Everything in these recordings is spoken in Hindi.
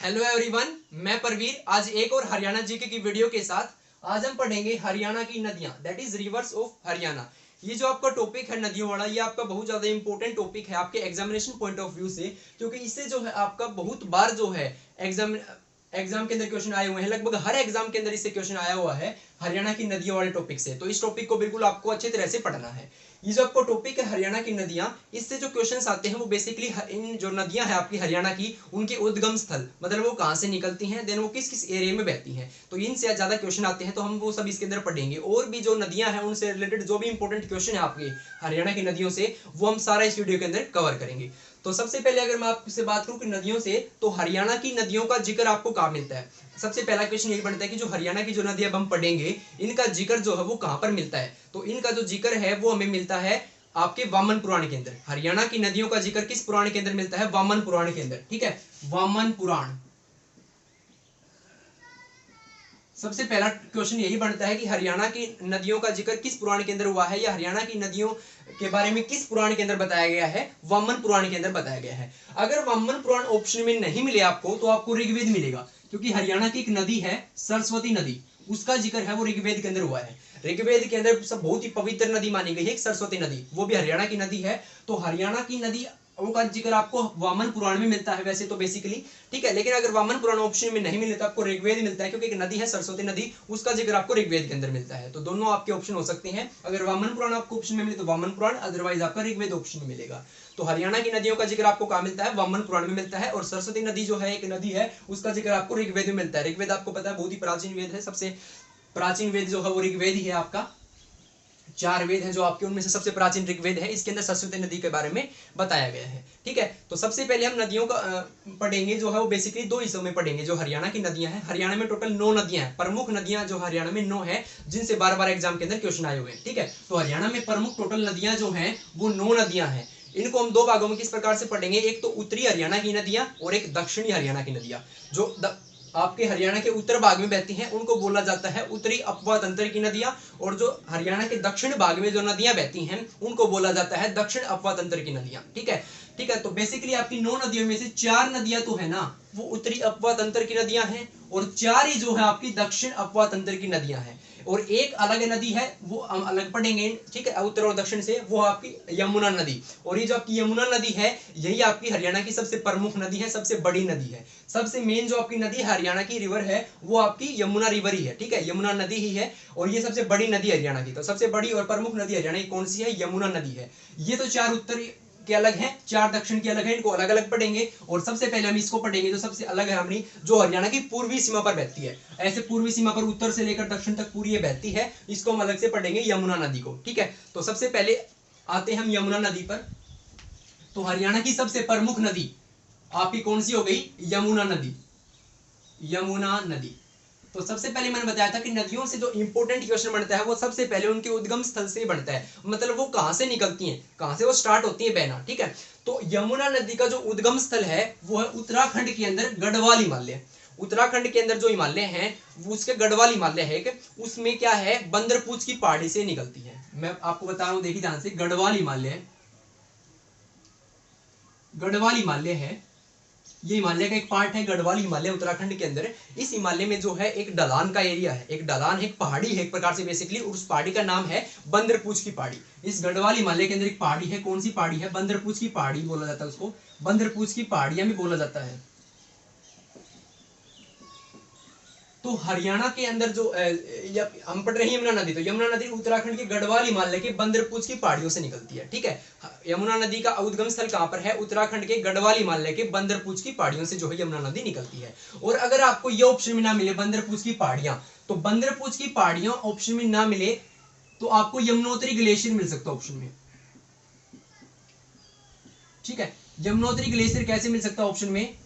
हेलो एवरीवन, मैं परवीर आज एक और हरियाणा जीके की वीडियो के साथ आज हम पढ़ेंगे हरियाणा की नदियां, that is reverse of Haryana. ये जो आपका टॉपिक है नदियों वाला, ये आपका बहुत ज्यादा इंपॉर्टेंट टॉपिक है आपके एग्जामिनेशन पॉइंट ऑफ व्यू से, क्योंकि इससे जो है आपका बहुत बार जो है एग्जाम के अंदर क्वेश्चन आए हुए हैं। लगभग हर एग्जाम के अंदर इससे क्वेश्चन आया हुआ है हरियाणा की नदियों वाले टॉपिक से। तो इस टॉपिक को बिल्कुल आपको अच्छे तरह से पढ़ना है। ये जो आपको टॉपिक है हरियाणा की नदियां, इससे जो क्वेश्चंस आते हैं वो बेसिकली इन जो नदियां हैं आपकी हरियाणा की, उनके उद्गम स्थल, मतलब वो कहां से निकलती हैं, देन वो किस किस एरिया में बहती हैं, तो इनसे ज्यादा क्वेश्चन आते हैं। तो हम वो सब इसके अंदर पढ़ेंगे। और भी जो नदियां हैं उनसे रिलेटेड जो भी इंपॉर्टेंट क्वेश्चन है आपके हरियाणा की नदियों से, वो हम सारा इस वीडियो के अंदर कवर करेंगे। तो सबसे पहले अगर मैं आपसे बात करूं कि नदियों से, तो हरियाणा की नदियों का जिक्र आपको कहां मिलता है। सबसे पहला क्वेश्चन यही बनता है कि जो हरियाणा की जो नदी अब हम पढ़ेंगे, इनका जिक्र जो है वो कहां पर मिलता है। तो इनका जो जिक्र है वो हमें मिलता है आपके वामन पुराण के अंदर। हरियाणा की नदियों का जिक्र किस पुराण के अंदर मिलता है? वामन पुराण के अंदर। ठीक है, वामन पुराण। सबसे पहला क्वेश्चन यही बनता है कि हरियाणा की नदियों का जिक्र किस पुराण के अंदर हुआ है, या हरियाणा की नदियों के बारे में किस पुराण के अंदर बताया गया है? वामन पुराण के अंदर बताया गया है। अगर वामन पुराण ऑप्शन में नहीं मिले आपको, तो आपको ऋग्वेद मिलेगा, क्योंकि हरियाणा की एक नदी है सरस्वती नदी, उसका जिक्र है वो ऋग्वेद के अंदर हुआ है। ऋग्वेद के अंदर सब बहुत ही पवित्र नदी मानी गई है सरस्वती नदी, वो भी हरियाणा की नदी है। तो हरियाणा की नदी का जिक्र आपको वामन पुराण में मिलता है वैसे तो बेसिकली। ठीक है, लेकिन अगर वामन पुराण ऑप्शन में नहीं मिले तो आपको ऋग्वेद मिलता है, क्योंकि एक नदी है सरस्वती नदी, उसका जिक्र आपको ऋग्वेद के अंदर मिलता है। तो दोनों आपके ऑप्शन हो सकते हैं। अगर वामन पुराण आपको ऑप्शन में मिले तो वामन पुराण, अदरवाइज आपका ऋग्वेद ऑप्शन में मिलेगा। तो हरियाणा की नदियों का जिक्र आपको कहां मिलता है? वामन पुराण में मिलता है। और सरस्वती नदी जो है एक नदी है, उसका जिक्र आपको ऋग्वेद में मिलता है। ऋग्वेद आपको पता है बहुत ही प्राचीन वेद है, सबसे प्राचीन वेद जो है वो ऋग्वेद ही है आपका। 4 वेद हैं जो आपके, उनमें से सबसे प्राचीन ऋग्वेद है, इसके अंदर सरस्वती नदी के बारे में बताया गया है। ठीक है, तो सबसे पहले हम नदियों का पढ़ेंगे जो है वो बेसिकली 2 हिस्सों में पढ़ेंगे। जो हरियाणा की नदियां हैं, हरियाणा में टोटल 9 नदियां हैं, प्रमुख नदियां जो हरियाणा में 9 है, जिनसे बार बार एग्जाम के अंदर क्वेश्चन आए हुए हैं। ठीक है, तो हरियाणा में प्रमुख टोटल नदियां जो हैं वो 9 नदियां हैं। इनको हम 2 भागों में किस प्रकार से पढ़ेंगे, एक तो उत्तरी हरियाणा की नदियां और एक दक्षिणी हरियाणा की नदियां। जो आपके हरियाणा के उत्तर भाग में बहती हैं उनको बोला जाता है उत्तरी अपवा तंत्र की नदियां, और जो हरियाणा के दक्षिण भाग में जो नदियां बहती हैं उनको बोला जाता है दक्षिण अपवा तंत्र की नदियां। ठीक है, ठीक है, तो बेसिकली आपकी 9 नदियों में से 4 नदियां तो है ना वो उत्तरी अपवा तंत्र की नदियां हैं, और 4 ही जो है आपकी दक्षिण अपवा तंत्र की नदियां हैं। और एक अलग नदी है, वो हम अलग पढ़ेंगे। ठीक है, उत्तर और दक्षिण से, वो आपकी यमुना नदी। और ये जो आपकी यमुना नदी है, यही आपकी हरियाणा की सबसे प्रमुख नदी है, सबसे बड़ी नदी है। सबसे मेन जो आपकी नदी हरियाणा की रिवर है वो आपकी यमुना रिवर ही है। ठीक है, यमुना नदी ही है, और ये सबसे बड़ी नदी हरियाणा की। तो सबसे बड़ी और प्रमुख नदी हरियाणा की कौन सी है? यमुना नदी है। ये तो 4 उत्तर के अलग हैं, 4 दक्षिण के अलग हैं, इनको अलग अलग पढ़ेंगे। और सबसे पहले हम इसको पढ़ेंगे जो सबसे अलग है हमारी, जो हरियाणा की पूर्वी सीमा पर बहती है। ऐसे पूर्वी सीमा पर उत्तर से लेकर दक्षिण तक पूरी ये बहती है, इसको हम अलग से पढ़ेंगे यमुना नदी को। ठीक है, तो सबसे पहले आते हैं हम यमुना नदी पर। तो हरियाणा की सबसे प्रमुख नदी आपकी कौन सी हो गई? यमुना नदी। यमुना नदी। तो सबसे पहले मैंने बताया था कि नदियों से जो इंपॉर्टेंट क्वेश्चन बनता है वो सबसे पहले उनके उद्गम स्थल से बनता है, मतलब वो कहां से निकलती हैं, कहां से वो स्टार्ट होती है बहना। ठीक है, तो यमुना नदी का जो उद्गम स्थल है वो है उत्तराखंड के अंदर गढ़वाल हिमालय। उत्तराखंड के अंदर जो हिमालय है वो उसके गढ़वाल हिमालय है, उसमें क्या है, बंदरपूछ की पहाड़ी से निकलती है। मैं आपको बता रहा हूं, देखिए ध्यान से, गढ़वाल हिमालय, गढ़वाल हिमालय है, ये हिमालय का एक पार्ट है गढ़वाल हिमालय उत्तराखंड के अंदर। इस हिमालय में जो है एक ढलान का एरिया है, एक ढलान है, एक पहाड़ी है एक प्रकार से बेसिकली, उस पहाड़ी का नाम है बंदरपूछ की पहाड़ी। इस गढ़वाल हिमालय के अंदर एक पहाड़ी है, कौन सी पहाड़ी है? बंदरपूछ की पहाड़ी बोला जाता है उसको, बंदरपूछ की पहाड़ियां भी बोला जाता है। तो हरियाणा के अंदर जो हम पढ़ रहे हैं यमुना नदी, तो यमुना नदी उत्तराखंड के गढ़वाल हिमालय के बंदरपूछ की पहाड़ियों से निकलती है। ठीक है, यमुना नदी का उद्गम स्थल कहां पर है? उत्तराखंड के गढ़वाल हिमालय के बंदरपूछ की पहाड़ियों से जो है यमुना नदी निकलती है। और अगर आपको ये ऑप्शन में ना मिले बंदरपूछ की पहाड़ियां, तो बंदरपूछ की पहाड़ियां ऑप्शन में ना मिले तो आपको यमुनोत्री ग्लेशियर मिल सकता है ऑप्शन में। ठीक है, यमुनोत्री ग्लेशियर कैसे मिल सकता है ऑप्शन में?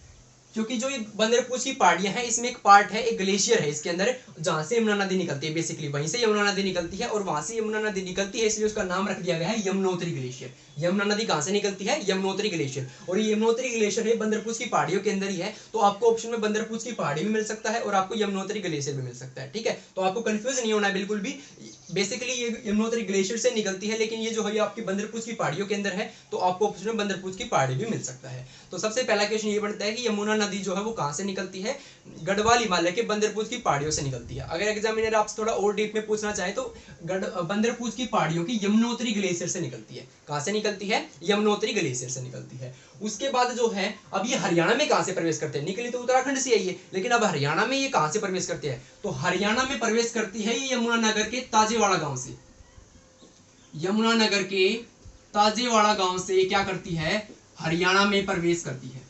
क्योंकि जो ये बंदरपूछ की पहाड़ियां हैं, इसमें एक पार्ट है, एक ग्लेशियर है इसके अंदर, जहां से यमुना नदी निकलती है। बेसिकली वहीं से यमुना नदी निकलती है, और वहां से यमुना नदी निकलती है, इसलिए उसका नाम रख दिया गया है यमुनोत्री ग्लेशियर। यमुना नदी कहां से निकलती है? यमुनोत्री ग्लेशियर। और ये यमुनोत्री ग्लेशियर है बंदरपूछ की पहाड़ियों के अंदर ही है। तो आपको ऑप्शन में बंदरपूछ की पहाड़ी भी मिल सकता है और आपको यमुनोत्री ग्लेशियर भी मिल सकता है। ठीक है, तो आपको कंफ्यूज नहीं होना है बिल्कुल भी, बेसिकली ये यमुनोत्री ग्लेशियर से निकलती है, लेकिन ये जो है ये आपकी बंदरपूछ की पहाड़ियों के अंदर है, तो आपको ऑप्शन में बंदरपूछ की पहाड़ी भी मिल सकता है। तो सबसे पहला क्वेश्चन ये बनता है कि यमुना नदी जो है वो कहाँ से निकलती है? गढ़वाल हिमालय के बंदरपूछ की पहाड़ियों से निकलती है। अगर एग्जामिनर आपसे थोड़ा और डीप में पूछना चाहे तो बंदरपूछ की पहाड़ियों की यमुनोत्री ग्लेशियर से निकलती है। कहाँ से निकलती है? यमुनोत्री ग्लेशियर से निकलती है। उसके बाद जो है अब ये हरियाणा में कहाँ से प्रवेश करते हैं? निकली तो उत्तराखंड से आई है, लेकिन अब हरियाणा में ये कहाँ से प्रवेश करते हैं? तो हरियाणा में प्रवेश करती है ये यमुनानगर के ताजेवाड़ा गांव से। यमुनानगर के ताजेवाड़ा गांव से क्या करती है? हरियाणा में प्रवेश करती है।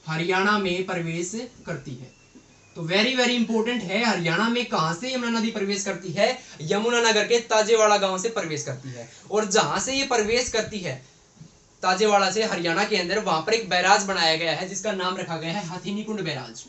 हरियाणा में प्रवेश करती है। तो वेरी वेरी इंपॉर्टेंट है, हरियाणा में कहां से यमुना नदी प्रवेश करती है? यमुनानगर के ताजेवाड़ा गांव से प्रवेश करती है। और जहां से ये प्रवेश करती है ताजेवाड़ा से हरियाणा के अंदर, वहां पर एक बैराज बनाया गया है जिसका नाम रखा गया है हथिनी कुंड बैराज।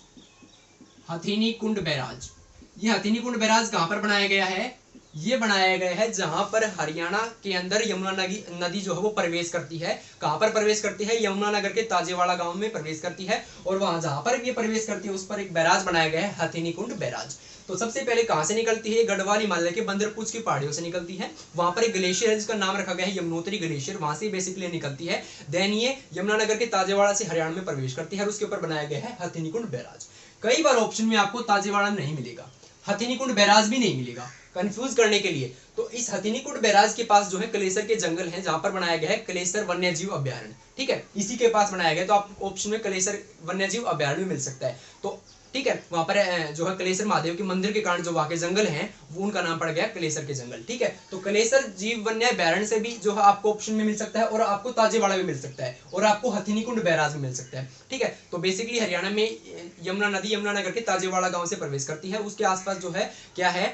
हथिनी कुंड बैराज। ये हथिनी कुंड बैराज कहां पर बनाया गया है? ये बनाया गया है जहां पर हरियाणा के अंदर यमुना नदी जो है वो प्रवेश करती है। कहां पर प्रवेश करती है? यमुनानगर के ताजेवाड़ा गांव में प्रवेश करती है। और वहां जहां पर ये प्रवेश करती है उस पर एक बैराज बनाया गया है हथिनी कुंड बैराज। तो सबसे पहले कहां से निकलती है? गढ़वाल हिमालय के बंदरपूछ की पहाड़ियों से निकलती है। वहां पर एक ग्लेशियर है जिसका नाम रखा गया है यमुनोत्री ग्लेशियर, वहां से बेसिकली निकलती है। देन ये यमुनानगर के ताजेवाड़ा से हरियाणा में प्रवेश करती है और उसके ऊपर बनाया गया है हथिनी कुंड बैराज। कई बार ऑप्शन में आपको ताजेवाड़ा नहीं मिलेगा, हथिनी कुंड बैराज भी नहीं मिलेगा, कंफ्यूज करने के लिए। तो इस हथिनी कुंड बैराज के पास जो है कलेसर के जंगल हैं, जहां पर बनाया गया है कलेसर वन्यजीव अभ्यारण्य। ठीक है, इसी के पास बनाया गया, तो आप ऑप्शन में कलेसर वन्यजीव अभ्यारण्य मिल सकता है। तो ठीक है, वहां पर जो है कलेसर महादेव के मंदिर के कारण जो वहां के जंगल हैं वो उनका नाम पड़ गया कलेसर के जंगल। ठीक है, तो कलेसर जीव वन्य अभ्यारण्य से भी जो है आपको ऑप्शन में मिल सकता है, और आपको ताजेवाड़ा भी मिल सकता है, और आपको हथिनी कुंड बैराज भी मिल सकता है। ठीक है, तो बेसिकली हरियाणा में यमुना नदी यमुनानगर के ताजेवाड़ा गांव से प्रवेश करती है। उसके आसपास जो है क्या है,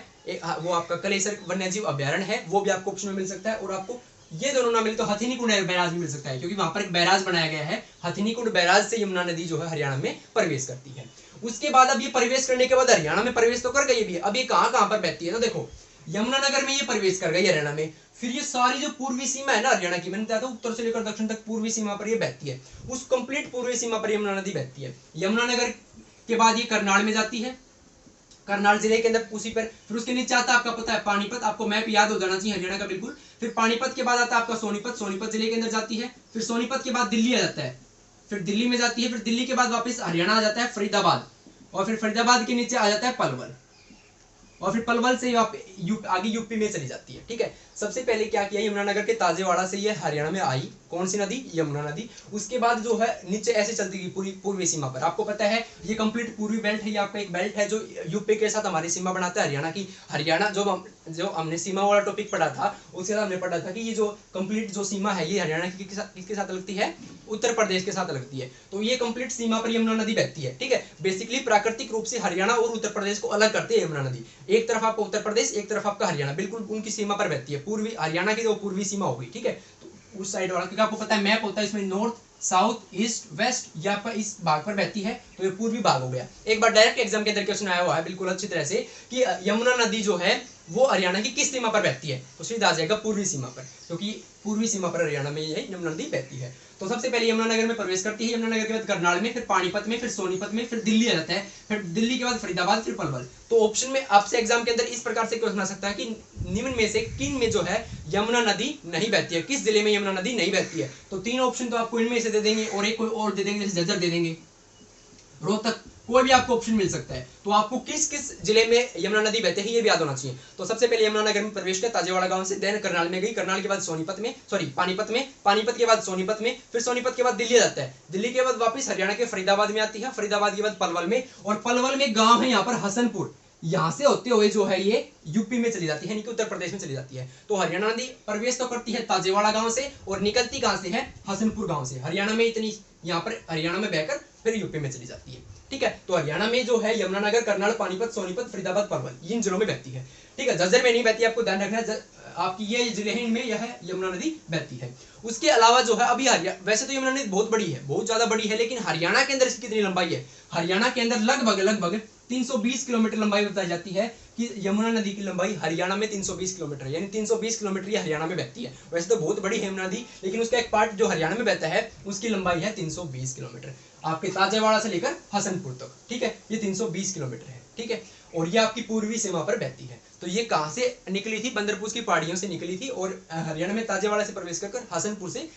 वो आपका कलेसर वन्यजीव अभ्यारण्य है, वो भी आपको ऑप्शन में मिल सकता है। और आपको ये दोनों ना मिले तो हथिनी कुंड बैराज भी मिल सकता है, क्योंकि वहां पर एक बैराज बनाया गया है। हथिनी कुंड बैराज से यमुना नदी जो है हरियाणा में प्रवेश करती है। उसके बाद अब ये प्रवेश करने के बाद हरियाणा में प्रवेश तो कर गई भी, अब ये कहां पर बहती है? तो देखो यमुनानगर में ये प्रवेश कर गई हरियाणा में। फिर ये सारी जो पूर्वी सीमा है ना हरियाणा की, मैंने बताया था उत्तर से लेकर दक्षिण तक पूर्वी सीमा पर ये बहती है। उस कंप्लीट पूर्वी सीमा पर यमुना नदी बहती है। यमुनानगर के बाद ये करनाल में जाती है, करनाल जिले के अंदर उसी पर। फिर उसके नीचे आता है आपका पता है पानीपत, आपको मैप याद हो जाना चाहिए हरियाणा का बिल्कुल। फिर पानीपत के बाद आता है आपका सोनीपत, सोनीपत जिले के अंदर जाती है। फिर सोनीपत के बाद दिल्ली आ जाता है, फिर दिल्ली में जाती है। फिर दिल्ली के बाद वापस हरियाणा आ जाता है फरीदाबाद, और फिर फरीदाबाद के नीचे आ जाता है पलवल, और फिर पलवल से आगे यूपी में चली जाती है। ठीक है, सबसे पहले क्या किया, यमुनानगर के ताजेवाड़ा से ये हरियाणा में आई। कौन सी नदी? यमुना नदी। उसके बाद जो है नीचे ऐसे चलती गई पूरी पूर्वी सीमा पर। आपको पता है ये कंप्लीट पूर्वी बेल्ट है, ये आपका एक बेल्ट है जो यूपी के साथ हमारी सीमा बनाता है हरियाणा की। हरियाणा जो हमने सीमा वाला टॉपिक पढ़ा था उसके साथ हमने पढ़ा था कि ये जो कंप्लीट जो सीमा है ये हरियाणा की किसके साथ लगती है? उत्तर प्रदेश के साथ लगती है। तो ये कंप्लीट सीमा पर यमुना नदी बहती है। ठीक है, बेसिकली प्राकृतिक रूप से हरियाणा और उत्तर प्रदेश को अलग करती है यमुना नदी। एक तरफ आपका उत्तर प्रदेश, एक तरफ आपका हरियाणा, बिल्कुल उनकी सीमा पर बहती है। पूर्वी हरियाणा की जो पूर्वी सीमा होगी, ठीक है, तो उस साइड वाला, क्योंकि आपको पता है मैप होता है इसमें नॉर्थ साउथ ईस्ट वेस्ट, या पर इस भाग पर बहती है, तो ये पूर्वी भाग हो गया। एक बार डायरेक्ट एग्जाम के अंदर क्वेश्चन आया हुआ है बिल्कुल अच्छी तरह से कि यमुना नदी जो है वो हरियाणा की किस सीमा पर बहती है, तो सीधा आ जाएगा पूर्वी सीमा पर, क्योंकि पूर्वी सीमा पर हरियाणा में ये यमुना नदी बहती है। तो सबसे पहले यमुनानगर में प्रवेश करती है, यमुनानगर के बाद करनाल में, फिर पानीपत में, फिर सोनीपत में, फिर दिल्ली आ जाता है, फिर दिल्ली के बाद फरीदाबाद, फिर पलवल। तो ऑप्शन में आपसे एग्जाम के अंदर इस प्रकार से क्वेश्चन आ सकता है कि निम्न में से किन में जो है यमुना नदी नहीं बहती है, किस जिले में यमुना नदी नहीं बहती है? तो तीन ऑप्शन तो आपको इनमें से दे देंगे, और एक कोई और दे देंगे, जैसे झज्जर दे देंगे, रोहतक, कोई भी आपको ऑप्शन मिल सकता है। तो आपको किस किस जिले में यमुना नदी बहती है ये भी याद होना चाहिए। तो सबसे पहले यमुनानगर में प्रवेश किया ताजेवाड़ा गांव से, देन करनाल में गई, करनाल के बाद सोनीपत में, सॉरी पानीपत में, पानीपत के बाद सोनीपत में, फिर सोनीपत के बाद दिल्ली जाता है, दिल्ली के बाद वापस हरियाणा के फरीदाबाद में आती है, फरीदाबाद के बाद पलवल में, और पलवल में गांव है यहाँ पर हसनपुर, यहाँ से होते हुए जो है ये यूपी में चली जाती है, यानी कि उत्तर प्रदेश में चली जाती है। तो हरियाणा नदी प्रवेश तो करती है ताजेवाड़ा गांव से, और निकलती कहां से है? हसनपुर गांव से। हरियाणा में इतनी, यहाँ पर हरियाणा में बहकर फिर यूपी में चली जाती है। ठीक है, तो हरियाणा में जो है यमुनानगर, करनाल, पानीपत, सोनीपत, फरीदाबाद, पलवल, इन जिलों में बहती है। ठीक है, झज्जर में नहीं बहती, आपको ध्यान रखना है, आपकी ये जिले हैं इनमें यह यमुना नदी बहती है। उसके अलावा जो है अभी वैसे तो यमुना नदी बहुत बड़ी है, बहुत ज्यादा बड़ी है, लेकिन हरियाणा के अंदर इसकी कितनी लंबाई है? हरियाणा के अंदर लगभग 320 किलोमीटर लंबाई बताई जाती है कि यमुना नदी की लंबाई हरियाणा में 320 किलोमीटर है, यानी 320 किलोमीटर ये हरियाणा में बहती है। वैसे तो बहुत बड़ी है यमुना नदी, लेकिन उसका एक पार्ट जो हरियाणा में बहता है उसकी लंबाई है 320 किलोमीटर, आपके ताजेवाड़ा से लेकर हसनपुर तक, ठीक है, ये 320 किलोमीटर है, ठीक है। और ये आपकी पूर्वी सीमा पर बहती है। तो ये कहाँ से निकली थी? बंदरपूछ की पहाड़ियों से निकली थी और हरियाणा में ताजेवाड़ा से प्रवेश कर हसनपुर से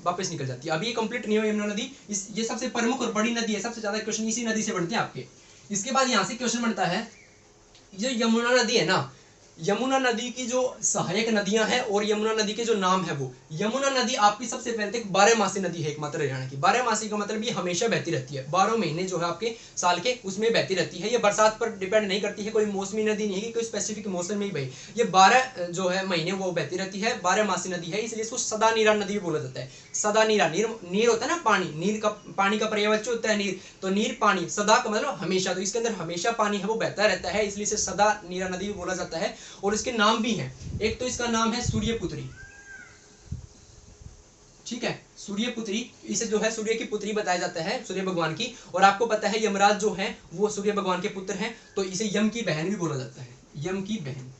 वापस निकल जाती है। अभी ये कंप्लीट नहीं हो यमुना नदी, ये सबसे प्रमुख और बड़ी नदी है, सबसे ज्यादा क्वेश्चन इसी नदी से बनते हैं आपके। इसके बाद यहाँ से क्वेश्चन बनता है, जो यमुना नदी है ना, यमुना नदी की जो सहायक नदियां हैं और यमुना नदी के जो नाम है वो, यमुना नदी आपकी सबसे पहले तक 12 नदी है एकमात्र हरियाणा की। 12 का मतलब ये हमेशा बहती रहती है, 12 महीने जो है आपके साल के उसमें बहती रहती है। ये बरसात पर डिपेंड नहीं करती है, कोई मौसमी नदी नहीं है कि कोई स्पेसिफिक मौसम में ही बही, ये 12 जो है महीने वो बहती रहती है, 12 नदी है, इसलिए इसको सदा नीरा नदी भी बोला जाता है। सदा नीरा, नीर होता है ना पानी, नीर का पानी का पर्यायवाची होता है नीर, तो नीर पानी, सदा का मतलब हमेशा, तो इसके अंदर हमेशा पानी है वो बहता रहता है, इसलिए इसे सदा नीरा नदी भी बोला जाता है। और इसके नाम भी हैं, एक तो इसका नाम है सूर्यपुत्री, ठीक है, सूर्यपुत्री, इसे जो है सूर्य की पुत्री बताया जाता है, सूर्य भगवान की। और आपको पता है यमराज जो है वो सूर्य भगवान के पुत्र हैं, तो इसे यम की बहन भी बोला जाता है, यम की बहन।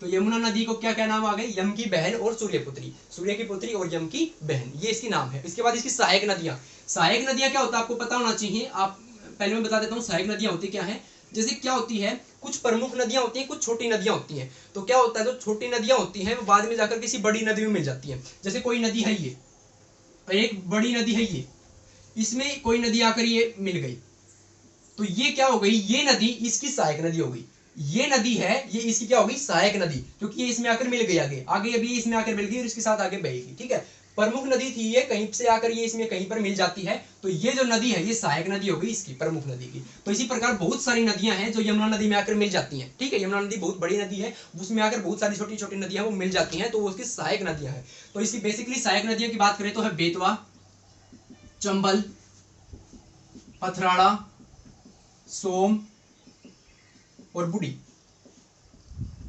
तो यमुना नदी को क्या क्या नाम आ गए? यम की बहन और सूर्यपुत्री, सूर्य की पुत्री और यम की बहन, ये इसकी नाम है। इसके बाद इसकी सहायक नदियां, सहायक नदियां क्या होता है आपको पता होना चाहिए। आप पहले मैं बता देता हूँ सहायक नदियां होती क्या है। जैसे क्या होती है, कुछ प्रमुख नदियां होती हैं, कुछ छोटी नदियां होती हैं। तो क्या होता है, जो छोटी नदियां होती हैं वो बाद में जाकर किसी बड़ी नदी में मिल जाती हैं। जैसे कोई नदी है ये, एक बड़ी नदी है ये, इसमें कोई नदी आकर ये मिल गई, तो ये क्या हो गई, ये नदी इसकी सहायक नदी हो गई। ये नदी है, ये इसकी क्या होगी, सहायक नदी, क्योंकि ये इसमें आकर मिल गई, आगे आगे अभी इसमें आकर मिल गई और इसके साथ आगे बहेगी, ठीक है। प्रमुख नदी थी ये, कहीं से आकर ये इसमें कहीं पर मिल जाती है, तो ये जो नदी है ये सहायक नदी हो गई इसकी, प्रमुख नदी की। तो इसी प्रकार बहुत सारी नदियां हैं जो यमुना नदी में आकर मिल जाती हैं, ठीक है। यमुना नदी बहुत बड़ी नदी है, उसमें आकर बहुत सारी छोटी छोटी नदियां वो मिल जाती हैं, तो वो उसकी सहायक नदियां हैं। तो इसकी बेसिकली सहायक नदियों की बात करें तो है बेतवा, चंबल, पथराड़ा, सोम और बूढ़ी।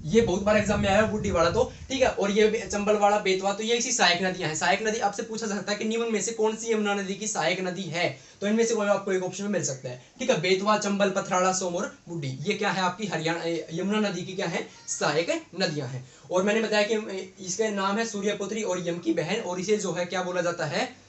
ये बहुत बार एग्जाम में आया है बूढ़ी वाला, तो ठीक है। और ये चंबल वाला, बेतवा, तो ये इसी सहायक नदियां हैं। सहायक नदी आपसे पूछा जा सकता है कि निम्न में से कौन सी यमुना नदी की सहायक नदी है, तो इनमें से कोई आपको एक ऑप्शन में मिल सकता है, ठीक है। बेतवा, चंबल, पथराड़ा, सोम और बूढ़ी, ये क्या है आपकी हरियाणा यमुना नदी की क्या है, सहायक नदियां हैं। और मैंने बताया कि इसका नाम है सूर्यपुत्री और यम की बहन, और इसे जो है क्या बोला जाता है,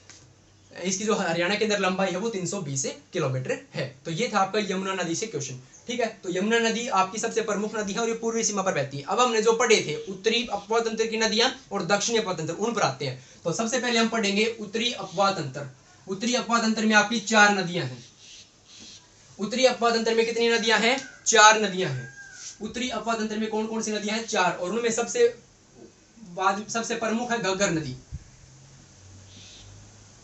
इसकी जो हरियाणा के अंदर लंबाई है वो 320 किलोमीटर है। तो ये था आपका यमुना नदी से क्वेश्चन, ठीक है। तो यमुना नदी आपकी सबसे प्रमुख नदी है और ये पूर्वी सीमा पर बहती है। अब हमने जो पढ़े थे उत्तरी अपवाह तंत्र की नदियां और दक्षिणी अपवाह तंत्र, उन पर आते हैं। तो सबसे पहले हम पढ़ेंगे उत्तरी अपवाह तंत्र। उत्तरी अपवाह तंत्र में आपकी 4 नदियां हैं। उत्तरी अपवाह तंत्र में कितनी नदियां हैं? 4 नदियां हैं। उत्तरी अपवाह तंत्र में कौन कौन सी नदियां हैं? 4, और उनमें सबसे प्रमुख है घग्गर नदी।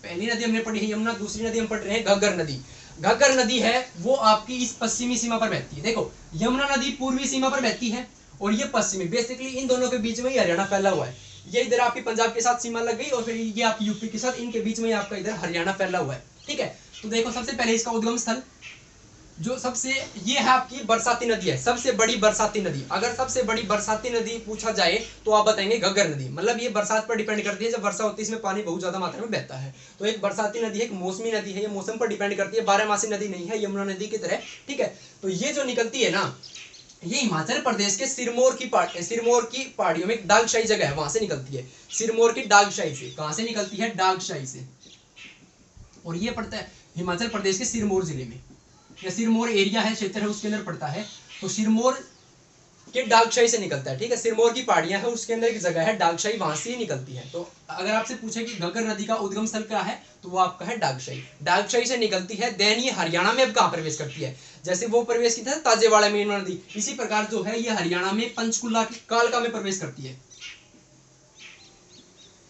पहली नदी हमने पढ़ी है यमुना, दूसरी नदी हम पढ़ रहे हैं घग्गर नदी। घग्गर नदी है वो आपकी इस पश्चिमी सीमा पर बहती है। देखो यमुना नदी पूर्वी सीमा पर बहती है और ये पश्चिमी, बेसिकली इन दोनों के बीच में ही हरियाणा फैला हुआ है। ये इधर आपकी पंजाब के साथ सीमा लग गई और फिर ये आपकी यूपी के साथ, इनके बीच में आपका इधर हरियाणा फैला हुआ है, ठीक है। तो देखो सबसे पहले इसका उद्गम स्थल जो सबसे, ये है आपकी बरसाती नदी है, सबसे बड़ी बरसाती नदी। अगर सबसे बड़ी बरसाती नदी पूछा जाए तो आप बताएंगे घग्गर नदी। मतलब ये बरसात पर डिपेंड करती है, जब वर्षा होती है इसमें पानी बहुत ज्यादा मात्रा में बहता है, तो एक बरसाती नदी है, एक मौसमी नदी है, ये मौसम पर डिपेंड करती है, 12 नदी नहीं है यमुना नदी की तरह, ठीक है। तो ये जो निकलती है ना, ये हिमाचल प्रदेश के सिरमौर की पहाड़ियों में एक डागशाही जगह है, वहां से निकलती है। सिरमौर की डागशाही से, कहां से निकलती है? डागशाही से। और ये पड़ता है हिमाचल प्रदेश के सिरमौर जिले में, या सिरमौर एरिया है, क्षेत्र है, उसके अंदर पड़ता है। तो सिरमौर के डागशाही से निकलता है, ठीक है। सिरमौर की पहाड़ियां है, उसके अंदर एक जगह है डागशाही, वहां से ही निकलती है। तो अगर आपसे पूछे कि घग्गर नदी का उद्गम स्थल क्या है, तो वो आपका है डागशाही। डागशाही से निकलती है, देन ये हरियाणा में अब कहां प्रवेश करती है? जैसे वो प्रवेश की था ताजेवाड़ा में यमुना नदी, इसी प्रकार जो है ये हरियाणा में पंचकुला की कालका में प्रवेश करती है।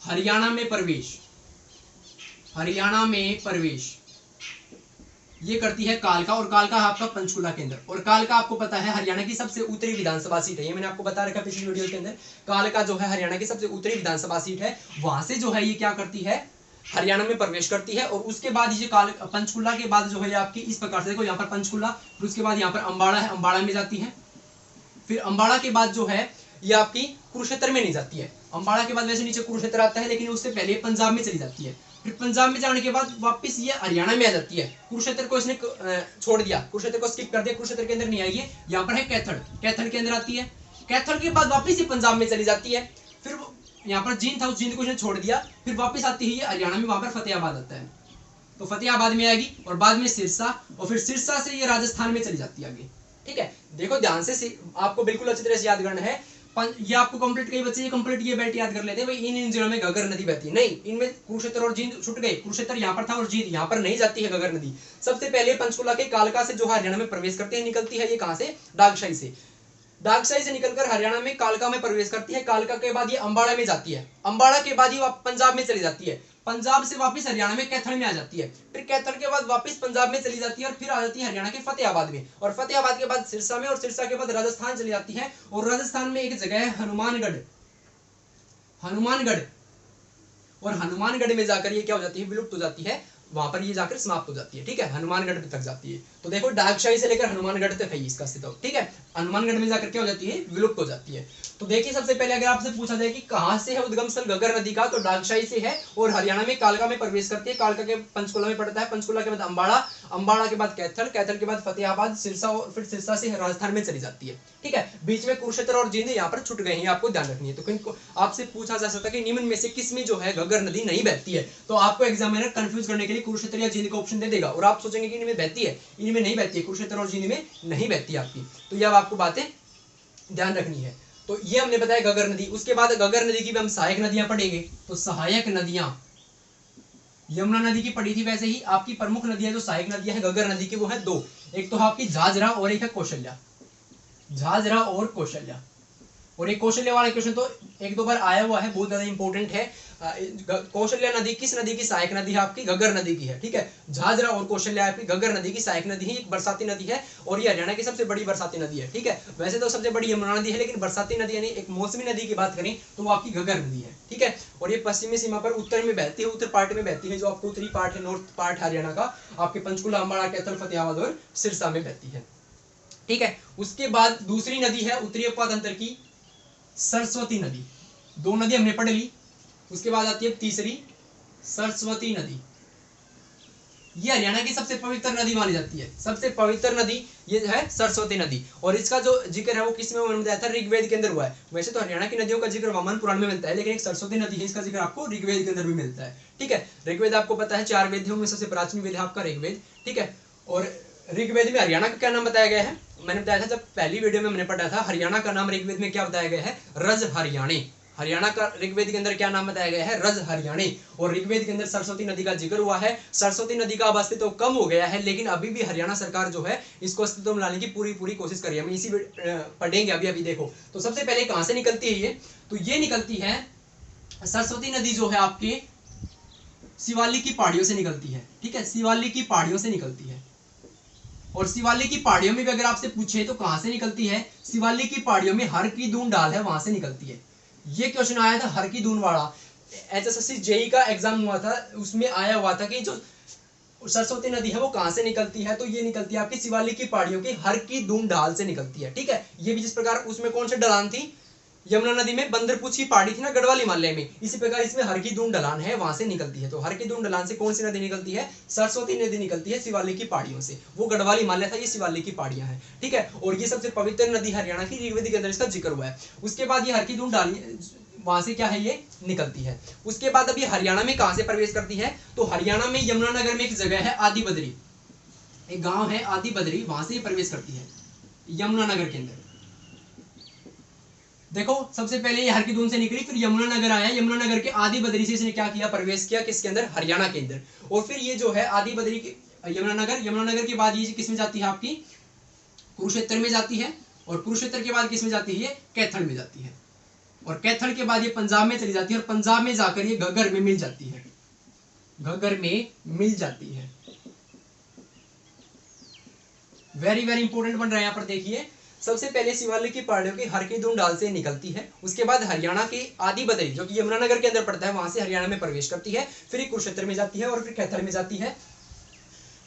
हरियाणा में प्रवेश ये करती है कालका, और कालका आपका पंचकुला के अंदर। और कालका आपको पता है हरियाणा की सबसे उत्तरी विधानसभा सीट है, ये मैंने आपको बता रखा पिछली वीडियो के अंदर। कालका जो है हरियाणा की सबसे उत्तरी विधानसभा सीट है, वहां से जो है ये क्या करती है, हरियाणा में प्रवेश करती है। और उसके बाद ये पंचकुला के बाद जो है आपकी इस प्रकार से, देखो यहाँ पर पंचकुला, फिर उसके बाद यहाँ पर अम्बाड़ा है, अम्बाड़ा में जाती है। फिर अम्बाड़ा के बाद जो है ये आपकी कुरुक्षेत्र में नहीं जाती है। अम्बाड़ा के बाद वैसे नीचे कुरुक्षेत्र आता है, लेकिन उससे पहले पंजाब में चली जाती है। फिर पंजाब में जाने के बाद वापस ये हरियाणा में आ जाती है। कुरुक्षेत्र को इसने छोड़ दिया, कुरुक्षेत्र को स्किप कर दिया, कुरुक्षेत्र के अंदर नहीं आई है, यहाँ पर है कैथल, कैथल के अंदर आती है। कैथल के बाद वापस ये पंजाब में चली जाती है। फिर यहाँ पर जींद था, उस जींद को इसने छोड़ दिया, फिर वापस आती है ये हरियाणा में, वहां पर फतेहाबाद आता है, तो फतेहाबाद में आएगी और बाद में सिरसा, और फिर सिरसा से ये राजस्थान में चली जाती है आगे। ठीक है, देखो ध्यान से, आपको बिल्कुल अच्छी तरह से याद करना है। ये आपको कंप्लीट, कई बच्चे ये कंप्लीट ये बेल्ट याद कर लेते हैं भाई इन जिलों में घग्गर नदी बहती है, नहीं, इनमें कुरुक्षेत्र और जींद छूट गए। कुरुक्षेत्र यहाँ पर था और जींद यहाँ पर नहीं जाती है घग्गर नदी। सबसे पहले पंचकुला के कालका से जो हरियाणा में प्रवेश करती है, निकलती है ये कहां से, डागशाही से। डागशाही से निकलकर हरियाणा में कालका में प्रवेश करती है। कालका के बाद ये अंबाड़ा में जाती है, अंबाड़ा के बाद ये पंजाब में चली जाती है, पंजाब से वापस हरियाणा में कैथल में आ जाती है, फिर कैथल के बाद वापस पंजाब में चली जाती है और फिर आ जाती है हरियाणा के फतेहाबाद में, और फतेहाबाद के बाद सिरसा में, और सिरसा के बाद राजस्थान चली जाती है। और राजस्थान में एक जगह है हनुमानगढ़, हनुमानगढ़, और हनुमानगढ़ में जाकर ये क्या हो जाती है, विलुप्त हो जाती है, वहां पर ये जाकर समाप्त हो जाती है। ठीक है, हनुमानगढ़ तक जाती है। तो देखो डागशाही से लेकर हनुमानगढ़ तक है इसका अस्तित्व। ठीक है, हनुमानगढ़ में जाकर क्या हो जाती है, विलुप्त हो जाती है। तो देखिए सबसे पहले अगर आपसे पूछा जाए कि कहां से है उद्गम स्थल घग्गर नदी का, तो डागशाही से है और हरियाणा में कालका में प्रवेश करती है। कालका के पंचकुला में पड़ता है, पंचकुला के बाद अंबाड़ा, अंबाड़ा के बाद कैथल, कैथल के बाद फतेहाबाद, सिरसा, और फिर सिरसा से राजस्थान में चली जाती है। ठीक है, बीच में कुरुक्षेत्र और जींद यहाँ पर छूट गए हैं, आपको ध्यान रखनी है। तो आपसे पूछा जा सकता है कि निम्न में से किसमें जो है घग्गर नदी नहीं बहती है, तो आपको एग्जामिनर कंफ्यूज करने के लिए कुरुक्षेत्र या जींद का ऑप्शन दे देगा और आप सोचेंगे कि इनमें बहती है, इनमें नहीं बहती है, कुरुक्षेत्र और जींद में नहीं बहती है आपकी। तो ये अब आपको बातें ध्यान रखनी है। तो ये हमने बताया घग्गर नदी। उसके बाद घग्गर नदी की भी हम सहायक नदियां पढ़ेंगे। तो सहायक नदियां यमुना नदी की पढ़ी थी, वैसे ही आपकी प्रमुख नदियां जो सहायक नदियां हैं घग्गर नदी की वो है दो, एक तो आपकी झाझरा और एक है कौशल्या, झाझरा और कौशल्या। और एक कौशल्या वाला क्वेश्चन तो एक दो बार आया हुआ है, बहुत ज्यादा इंपॉर्टेंट है। कौशल्या नदी किस नदी की सहायक नदी है, आपकी घग्गर नदी की है। ठीक है, झाझरा और कौशल्या आपकी घग्गर नदी की सहायक नदी है, एक बरसाती नदी है और ये हरियाणा की सबसे बड़ी बरसाती नदी है। ठीक है, वैसे तो सबसे बड़ी यमुना नदी है, लेकिन बरसाती नदी यानी एक मौसमी नदी की बात करें तो वो आपकी घग्गर नदी है। ठीक है, और ये पश्चिमी सीमा पर उत्तर में बहती है, उत्तर पार्ट में बहती है, जो आपको उत्तरी पार्ट है, नॉर्थ पार्ट हरियाणा का, आपके पंचकुला, अंबाड़ा, कैथल, फतेहाबाद और सिरसा में बहती है। ठीक है, उसके बाद दूसरी नदी है उत्तरी अपातंत्र की सरस्वती नदी। दो नदी हमने पढ़ ली। उसके बाद आती है तीसरी सरस्वती नदी। ये हरियाणा की सबसे पवित्र नदी मानी जाती है, सबसे पवित्र नदी ये है सरस्वती नदी। और इसका जो जिक्र है वो किसमें बताया था, ऋग्वेद के अंदर हुआ है। वैसे तो हरियाणा की नदियों का जिक्र वामन पुराण में मिलता है, लेकिन एक सरस्वती नदी है, इसका जिक्र आपको ऋग्वेद के अंदर भी मिलता है। ठीक है, ऋग्वेद आपको पता है 4 वेद में सबसे प्राचीन वेद है आपका ऋग्वेद। ठीक है, और ऋग्वेद में हरियाणा का क्या नाम बताया गया है, मैंने बताया था जब पहली वीडियो में मैंने पढ़ा था, हरियाणा का नाम ऋग्वेद में क्या बताया गया है, रज हरियाणे। हरियाणा का ऋग्वेद के अंदर क्या नाम बताया गया है, रज हरियाणे। और ऋग्वेद के अंदर सरस्वती नदी का जिक्र हुआ है। सरस्वती नदी का अब अस्तित्व कम हो गया है, लेकिन अभी भी हरियाणा सरकार जो है इसको अस्तित्व में लाने की पूरी कोशिश कर रही है। हम इसी पढ़ेंगे अभी देखो। तो सबसे पहले कहां से निकलती है ये, तो ये निकलती है, सरस्वती नदी जो है आपके शिवालिक की पहाड़ियों से निकलती है। ठीक है, शिवालिक की पहाड़ियों से निकलती है। और शिवालिक की पहाड़ियों में भी अगर आपसे पूछे तो कहां से निकलती है, शिवालिक की पहाड़ियों में हर की दून डाल है, वहां से निकलती है। ये क्वेश्चन आया था हर की दून वाला, एचएसएससी जेई का एग्जाम हुआ था, उसमें आया हुआ था कि जो सरस्वती नदी है वो कहां से निकलती है, तो ये निकलती है आपकी शिवालिक की पहाड़ियों की हर की दून ढाल से निकलती है। ठीक है, ये भी जिस प्रकार उसमें कौन सी ढलान थी, यमुना नदी में बंदरपूछ की पहाड़ी थी ना गढ़वाल हिमालय में, इसी प्रकार इसमें हर की दून ढलान है, वहां से निकलती है। तो हर की दून ढलान से कौन सी नदी निकलती है, सरस्वती नदी निकलती है शिवालिक की पहाड़ियों से। वो गढ़वाल हिमालय था, ये शिवालिक की पहाड़ियां हैं। ठीक है, और ये सबसे पवित्र नदी हरियाणा की, ऋग्वेद के अंदर इसका जिक्र हुआ है। उसके बाद ये हर की दून डाली वहां से क्या है ये निकलती है। उसके बाद अभी हरियाणा में कहां से प्रवेश करती है, तो हरियाणा में यमुनानगर में एक जगह है आदि बद्री, एक गांव है आदि बद्री, वहां से प्रवेश करती है यमुनानगर के अंदर। देखो सबसे पहले ये हरकीदून से निकली, फिर यमुनानगर आया, यमुनानगर के आदि बद्री से इसने क्या किया, प्रवेश किया किसके अंदर, हरियाणा के अंदर। और फिर ये जो है आदि बद्री की यमुनानगर, यमुनानगर के बाद ये किसमें जाती है आपकी, कुरुक्षेत्र में जाती है। और कुरुक्षेत्र के बाद किसमें जाती है, कैथल में जाती है। और कैथल के बाद ये पंजाब में चली जाती है, और पंजाब में जाकर ये घग्गर में मिल जाती है, घग्गर में मिल जाती है। वेरी वेरी इंपॉर्टेंट बन रहा है यहाँ पर देखिए। सबसे पहले शिवालिक की पहाड़ियों की हर की दून डाल से निकलती है। उसके बाद हरियाणा की आदि बद्री जो कि यमुनानगर के अंदर पड़ता है, वहां से हरियाणा में प्रवेश करती है, फिर कुरुक्षेत्र में जाती है और फिर कैथल में जाती है।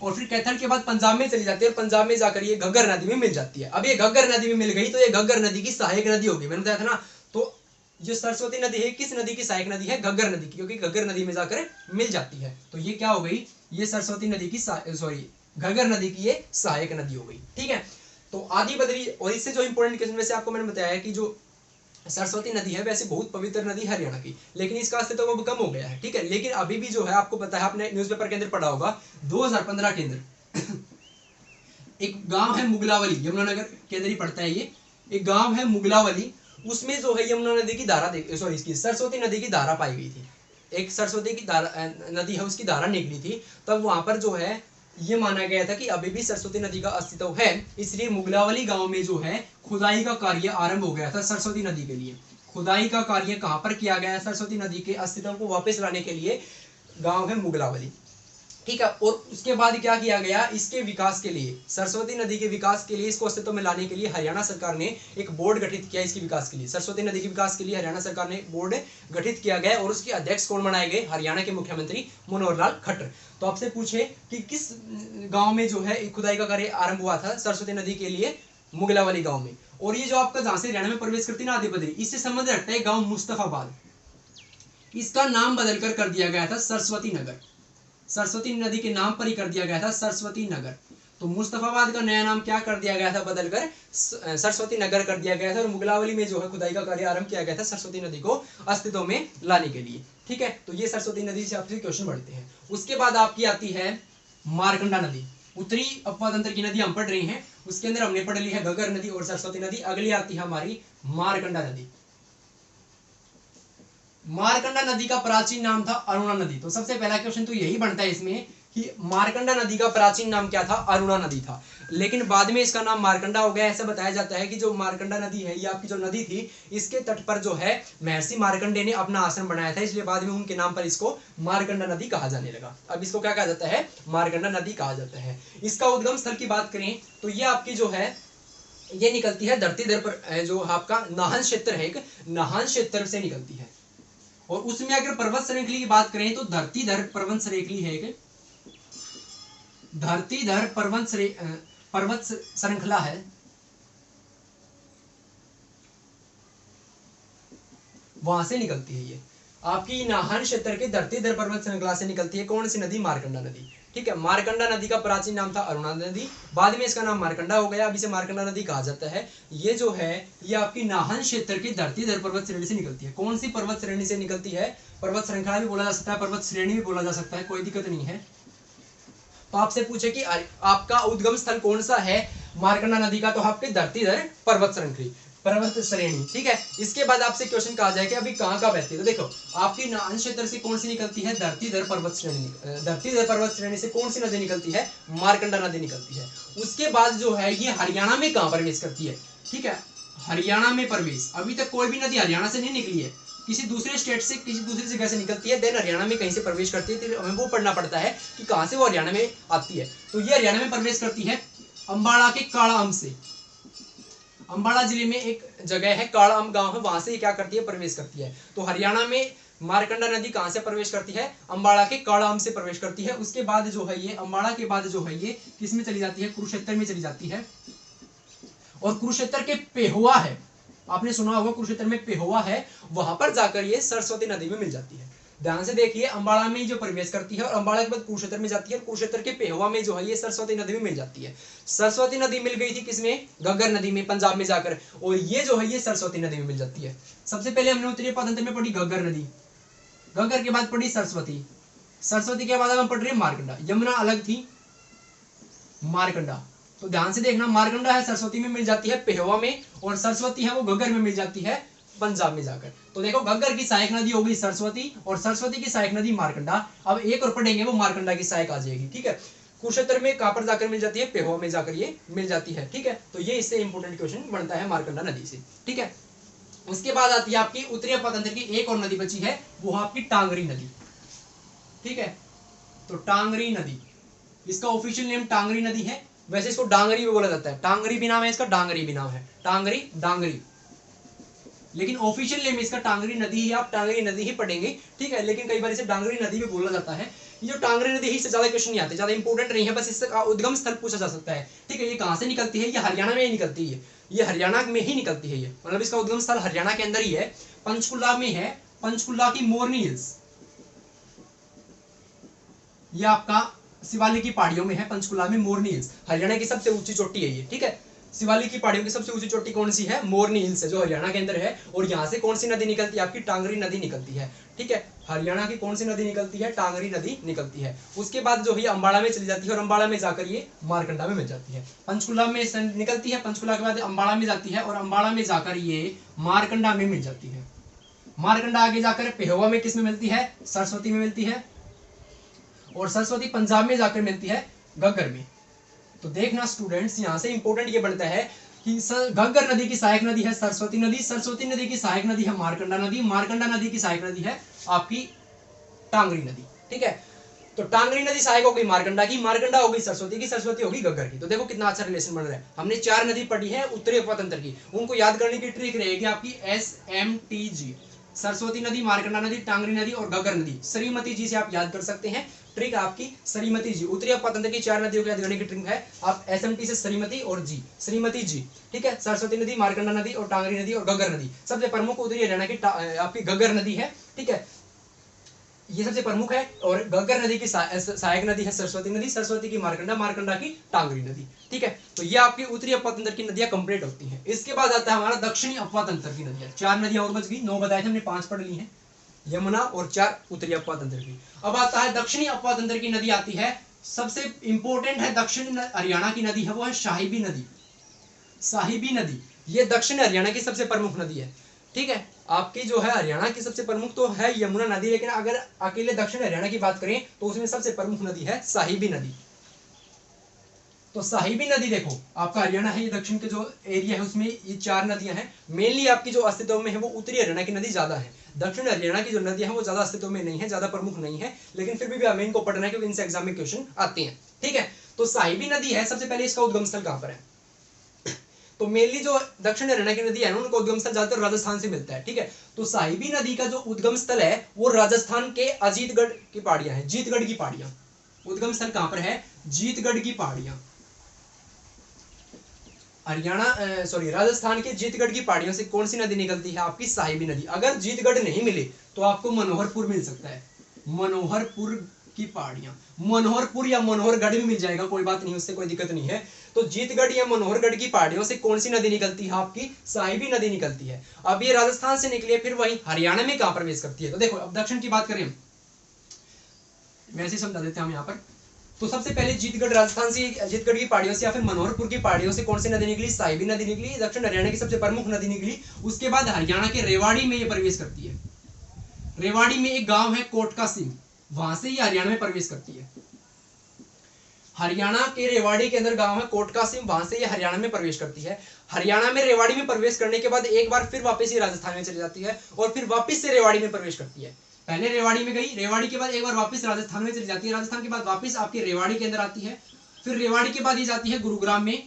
और फिर कैथल के बाद पंजाब में चली जाती है, और पंजाब में जाकर ये घग्गर नदी में मिल जाती है। अब ये घग्गर नदी में मिल गई तो ये घग्गर नदी की सहायक नदी होगी, मैंने बताया था ना। तो जो सरस्वती नदी है किस नदी की सहायक नदी है? घग्गर नदी की, क्योंकि घग्गर नदी में जाकर मिल जाती है। तो ये क्या हो गई? ये सरस्वती नदी की घग्गर नदी की ये सहायक नदी हो गई। ठीक है, तो आदि बद्री, और इससे जो इंपॉर्टेंट क्वेश्चन में से आपको मैंने बताया है कि जो सरस्वती नदी है वैसे बहुत पवित्र नदी हरियाणा की, लेकिन इसका अस्तित्व तो अब कम हो गया है। ठीक है, लेकिन अभी भी जो है आपको पता है, आपने न्यूज़पेपर के अंदर पढ़ा होगा 2015 के अंदर एक गांव है मुगलावली, यमुनानगर के अंदर ही पड़ता है ये, एक गांव है मुगलावली, उसमें जो है यमुना नदी की धारा इसकी सरस्वती नदी की धारा पाई गई थी। एक सरस्वती की धारा नदी है, उसकी धारा निकली थी, तब वहां पर जो है ये माना गया था कि अभी भी सरस्वती नदी का अस्तित्व है, इसलिए मुगलावली गांव में जो है खुदाई का कार्य आरंभ हो गया था सरस्वती नदी के लिए। खुदाई का कार्य कहां पर किया गया है? सरस्वती नदी के अस्तित्व को वापस लाने के लिए गांव है मुगलावली। ठीक है, और उसके बाद क्या किया गया? इसके विकास के लिए, सरस्वती नदी के विकास के लिए, इसको अस्तित्व में लाने के लिए हरियाणा सरकार ने एक बोर्ड गठित किया इसके विकास के लिए। सरस्वती नदी के विकास के लिए हरियाणा सरकार ने बोर्ड गठित किया गया और उसके अध्यक्ष कौन बनाए गए? हरियाणा के मुख्यमंत्री मनोहर लाल खट्टर। तो आपसे पूछे कि किस गाँव में जो है खुदाई का कार्य आरंभ हुआ था सरस्वती नदी के लिए? मुगलावली गाँव में। और ये जो आपका जहां से हरियाणा में प्रवेश करती ना आदि बद्री, इससे संबंध रखता है गाँव मुस्तफाबाद, इसका नाम बदलकर कर दिया गया था सरस्वती नगर। सरस्वती नदी के नाम पर ही कर दिया गया था सरस्वती नगर। तो मुस्तफाबाद का नया नाम क्या कर दिया गया था? बदलकर सरस्वती नगर कर दिया गया था। और मुगलावली में जो है खुदाई का कार्य आरंभ किया गया था सरस्वती नदी को अस्तित्व में लाने के लिए। ठीक है, तो ये सरस्वती नदी से आपसे क्वेश्चन बढ़ते हैं। उसके बाद आपकी आती है मारकंडा नदी। उत्तरी अपवाद तंत्र की नदी हम पढ़ रही हैं, उसके अंदर हमने पढ़ ली है घग्गर नदी और सरस्वती नदी। अगली आती है हमारी मारकंडा नदी। मारकंडा नदी का प्राचीन नाम था अरुणा नदी। तो सबसे पहला क्वेश्चन तो यही बनता है इसमें कि मारकंडा नदी का प्राचीन नाम क्या था? अरुणा नदी था, लेकिन बाद में इसका नाम मारकंडा हो गया। ऐसा बताया जाता है कि जो मारकंडा नदी है, ये आपकी जो नदी थी, इसके तट पर जो है महर्षि मारकंडे ने अपना आश्रम बनाया था, इसलिए बाद में उनके नाम पर इसको मारकंडा नदी कहा जाने लगा। अब इसको क्या कहा जाता है? मारकंडा नदी कहा जाता है। इसका उद्गम स्थल की बात करें तो ये आपकी जो है ये निकलती है धरती धर पर, जो आपका नाहन क्षेत्र है, एक नाहन क्षेत्र से निकलती है। और उसमें अगर पर्वत श्रृंखली की बात करें तो धरतीधर पर्वत श्रृंखली है, एक धरतीधर पर्वत श्रृंखला है, वहां से निकलती है ये आपकी नाहन क्षेत्र के धरतीधर पर्वत श्रृंखला से निकलती है। कौन सी नदी? मारकंडा नदी। ठीक है, मारकंडा नदी का प्राचीन नाम था अरुणा नदी, बाद में इसका नाम मारकंडा हो गया, अब इसे मारकंडा नदी कहा जाता है। ये जो है ये आपकी नाहन क्षेत्र की धरतीधर पर्वत श्रेणी से निकलती है। कौन सी पर्वत श्रेणी से निकलती है? पर्वत श्रृंखला भी बोला जा सकता है, पर्वत श्रेणी भी बोला जा सकता है, कोई दिक्कत नहीं है। तो आपसे पूछे कि आपका उद्गम स्थल कौन सा है मारकंडा नदी का, तो आपके धरतीधर पर्वत श्रेणी। ठीक है, इसके बाद आपसे क्वेश्चन कहा जाए कि अभी कहाँ का बहती है, तो देखो आपकी नाहन क्षेत्र से कौन सी निकलती है? धरतीधर पर्वत श्रेणी से कौन सी नदी निकलती है? मारकंडा नदी निकलती है। उसके बाद जो है ये हरियाणा में कहाँ प्रवेश करती है? ठीक है, हरियाणा में प्रवेश, अभी तक कोई भी नदी हरियाणा से नहीं निकली है, किसी दूसरे स्टेट से, किसी दूसरी जगह से निकलती है, देन हरियाणा में कहीं से प्रवेश करती है, तो हमें वो पढ़ना पड़ता है कि कहाँ से वो हरियाणा में आती है। तो ये हरियाणा में प्रवेश करती है अम्बाड़ा के काड़ाम से। अम्बाड़ा जिले में एक जगह है काड़ाम गांव है, वहां से क्या करती है? प्रवेश करती है। तो हरियाणा में मारकंडा नदी कहां से प्रवेश करती है? अम्बाड़ा के काड़ाम से प्रवेश करती है। उसके बाद जो है ये अम्बाड़ा के बाद जो है ये किस में चली जाती है? कुरुक्षेत्र में चली जाती है। और कुरुक्षेत्र के पेहोवा है, आपने सुना होगा कुरुक्षेत्र में पेहोवा है, वहां पर जाकर ये सरस्वती नदी में मिल जाती है। ध्यान से देखिए, अम्बाड़ा में जो प्रवेश करती है और अम्बाड़ा के बाद कुरुक्षेत्र में जाती है, कुरुक्षेत्र के पेहोवा में जो है ये सरस्वती नदी में मिल जाती है। सरस्वती नदी मिल गई थी किसमें? घग्गर नदी में, पंजाब में जाकर, और ये जो है ये सरस्वती नदी में मिल जाती है। सबसे पहले हमने उत्तरी अपवाद में पढ़ी घग्गर नदी, घग्गर के बाद पढ़ी सरस्वती, सरस्वती के बाद हम पढ़ रहे मारकंडा। यमुना अलग थी, मारकंडा। तो ध्यान से देखना, मारकंडा है सरस्वती में मिल जाती है पेहोवा में, और सरस्वती है वो घग्गर में मिल जाती है पंजाब में जाकर। तो देखो घग्गर की सहायक नदी हो गई सरस्वती, और सरस्वती की सहायक नदी मारकंडा। अब एक और पढ़ेंगे वो मारकंडा की सहायक आ जाएगी। ठीक है, कुरुक्षेत्र में कहां पर जाकर मिल जाती है? पेहोवा में जाकर ये मिल जाती है। ठीक है, तो ये इससे इंपोर्टेंट क्वेश्चन बनता है मारकंडा नदी से। ठीक है, उसके बाद आती है आपकी उत्तरी अपतंत्र की एक और नदी बची है, वो आपकी टांगरी नदी। ठीक है, तो टांगरी नदी, इसका ऑफिशियल नेम टांगरी नदी है, वैसे इसको डांगरी भी बोला जाता है, टांगरी भी नाम है इसका, डांगरी भी नाम है, टांगरी डांगरी, लेकिन ऑफिशियल नेम इसका टांगरी नदी ही, आप टांगरी नदी ही पढ़ेंगे। ठीक है, लेकिन कई बार इसे डांगरी नदी भी बोला जाता है। ये जो टांगरी नदी ही से ज्यादा क्वेश्चन नहीं आते, ज्यादा इंपॉर्टेंट नहीं है, बस इसका उद्गम स्थल पूछा जा सकता है। ठीक है, ये कहां से निकलती है? ये हरियाणा में ही निकलती है, ये हरियाणा में ही निकलती है, ये मतलब इसका उद्गम स्थल हरियाणा के अंदर ही है, पंचकुला में है, पंचकुला की मोरनी हिल्स, ये आपका शिवालिक की पहाड़ियों में है, पंचकुला में मोरनी हिल्स, हरियाणा की सबसे ऊंची चोटी है ये, ठीक है। शिवालिक की पहाड़ियों की सबसे ऊंची चोटी कौन सी है? मोरनी हिल्स है, जो हरियाणा के अंदर है। और यहाँ से कौन सी नदी निकलती है? आपकी टांगरी नदी निकलती है, ठीक है। हरियाणा की कौन सी नदी निकलती है? टांगरी नदी निकलती है। उसके बाद जो है अम्बाड़ा में चली जाती है और अम्बाड़ा में जाकर ये मारकंडा में मिल जाती है। पंचकुला में निकलती है, पंचकुला के बाद अम्बाड़ा में जाती है और अम्बाड़ा में जाकर ये मारकंडा में मिल जाती है। मारकंडा आगे जाकर पेहोवा में किस में मिलती है? सरस्वती में मिलती है। और सरस्वती पंजाब में जाकर मिलती है घग्गर में। तो देखना स्टूडेंट्स, यहाँ से इंपॉर्टेंट ये बनता है कि घग्गर नदी की सहायक नदी है सरस्वती नदी, सरस्वती नदी की सहायक नदी है मारकंडा नदी, मारकंडा नदी की सहायक नदी है आपकी टांगरी नदी, ठीक है। तो टांगरी नदी सहायक हो गई मारकंडा की, मारकंडा हो गई सरस्वती की, सरस्वती होगी घग्गर की। तो देखो कितना अच्छा रिलेशन बन रहा है। हमने 4 नदी पढ़ी है उत्तरी उपतंत्र की, उनको याद करने की ट्रिक रहेगी आपकी SMTG, सरस्वती नदी, मारकंडा नदी, टांगरी नदी और घग्गर नदी। श्रीमती जी से आप याद कर सकते हैं, ट्रिक आपकी श्रीमती जी। उत्तरी उपतंत्र की 4 नदियों को याद करने की ट्रिक है आप SMT से श्रीमती और जी, श्रीमती जी, ठीक है। सरस्वती नदी, मारकंडा नदी और टांगरी नदी और घग्गर नदी। सबसे प्रमुख उत्तरी हरियाणा की आपकी घग्गर नदी है, ठीक है, ये सबसे प्रमुख है। और घग्गर नदी की सहायक नदी है सरस्वती नदी, सरस्वती की मारकंडा, मारकंडा की टांगरी नदी, ठीक है। तो ये आपकी उत्तरी अपवातंत्र की नदियां कंप्लीट होती हैं। इसके बाद आता है हमारा दक्षिणी अपवातंत्र की नदियां। 4 नदियां और बच गई, 9 बताए थे हमने, 5 पढ़ ली हैं, यमुना और 4 उत्तरी अपवातंत्र की। अब आता है दक्षिणी अपवातंत्र की नदी आती है, सबसे इंपॉर्टेंट है दक्षिण हरियाणा की नदी है, वो है साहिबी नदी। साहिबी नदी ये दक्षिण हरियाणा की सबसे प्रमुख नदी है, ठीक है। आपकी जो है हरियाणा की सबसे प्रमुख तो है यमुना नदी, लेकिन अगर अकेले दक्षिण हरियाणा की बात करें तो उसमें सबसे प्रमुख नदी है साहिबी नदी। तो साहिबी नदी देखो, आपका हरियाणा है, ये दक्षिण के जो एरिया है उसमें ये 4 नदियां हैं। मेनली आपकी जो अस्तित्व में है वो उत्तरी हरियाणा की नदी ज्यादा है, दक्षिण हरियाणा की जो नदियां हैं वो ज्यादा अस्तित्व में नहीं है, ज्यादा प्रमुख नहीं है, लेकिन फिर भी हमें इनको पढ़ना है क्योंकि इनसे एग्जाम में क्वेश्चन आते हैं, ठीक है। तो साहिबी नदी है, सबसे पहले इसका उद्गम स्थल कहां पर है? तो मेनली जो दक्षिण हरियाणा की नदी है ना, उनका उद्गम स्थल ज्यादातर राजस्थान से मिलता है, ठीक है। तो साहिबी नदी का जो उद्गम स्थल है वो राजस्थान के अजीतगढ़ की पहाड़ियां हैं, जीतगढ़ की पहाड़ियां। उद्गम स्थल कहां पर है? जीतगढ़ की पहाड़ियां। राजस्थान के जीतगढ़ की पहाड़ियों से कौन सी नदी निकलती है? आपकी साहिबी नदी। अगर जीतगढ़ नहीं मिले तो आपको मनोहरपुर मिल सकता है, मनोहरपुर की पहाड़ियां, मनोहरपुर या मनोहरगढ़ भी मिल जाएगा, कोई बात नहीं, उससे कोई दिक्कत नहीं है। तो जीतगढ़ या मनोहरगढ़ की पहाड़ियों से कौन सी नदी निकलती है? आपकी साहिबी नदी निकलती है। अब ये राजस्थान से निकली है, फिर वही हरियाणा में कहां प्रवेश करती है? तो देखो, अब दक्षिण की बात करें, वैसे समझा देते हैं हम यहाँ पर। तो सबसे पहले जीतगढ़, राजस्थान से जीतगढ़ की पहाड़ियों से या फिर मनोहरपुर की पहाड़ियों से कौन सी नदी निकली? साहिबी नदी निकली, दक्षिण हरियाणा की सबसे प्रमुख नदी निकली। उसके बाद हरियाणा के रेवाड़ी में ये प्रवेश करती है। रेवाड़ी में एक गांव है कोटका सिंह, वहां से ये हरियाणा में प्रवेश करती है। हरियाणा के रेवाड़ी के अंदर गांव है कोटका सिंह, वहां से ये हरियाणा में प्रवेश करती है। हरियाणा में रेवाड़ी में प्रवेश करने के बाद एक बार फिर वापस ये राजस्थान में चली जाती है और फिर वापस से रेवाड़ी में प्रवेश करती है। पहले रेवाड़ी में गई, रेवाड़ी के बाद एक बार वापस राजस्थान में चली जाती है, राजस्थान के बाद वापस आपकी रेवाड़ी के अंदर आती है, फिर रेवाड़ी के बाद ये जाती है गुरुग्राम में,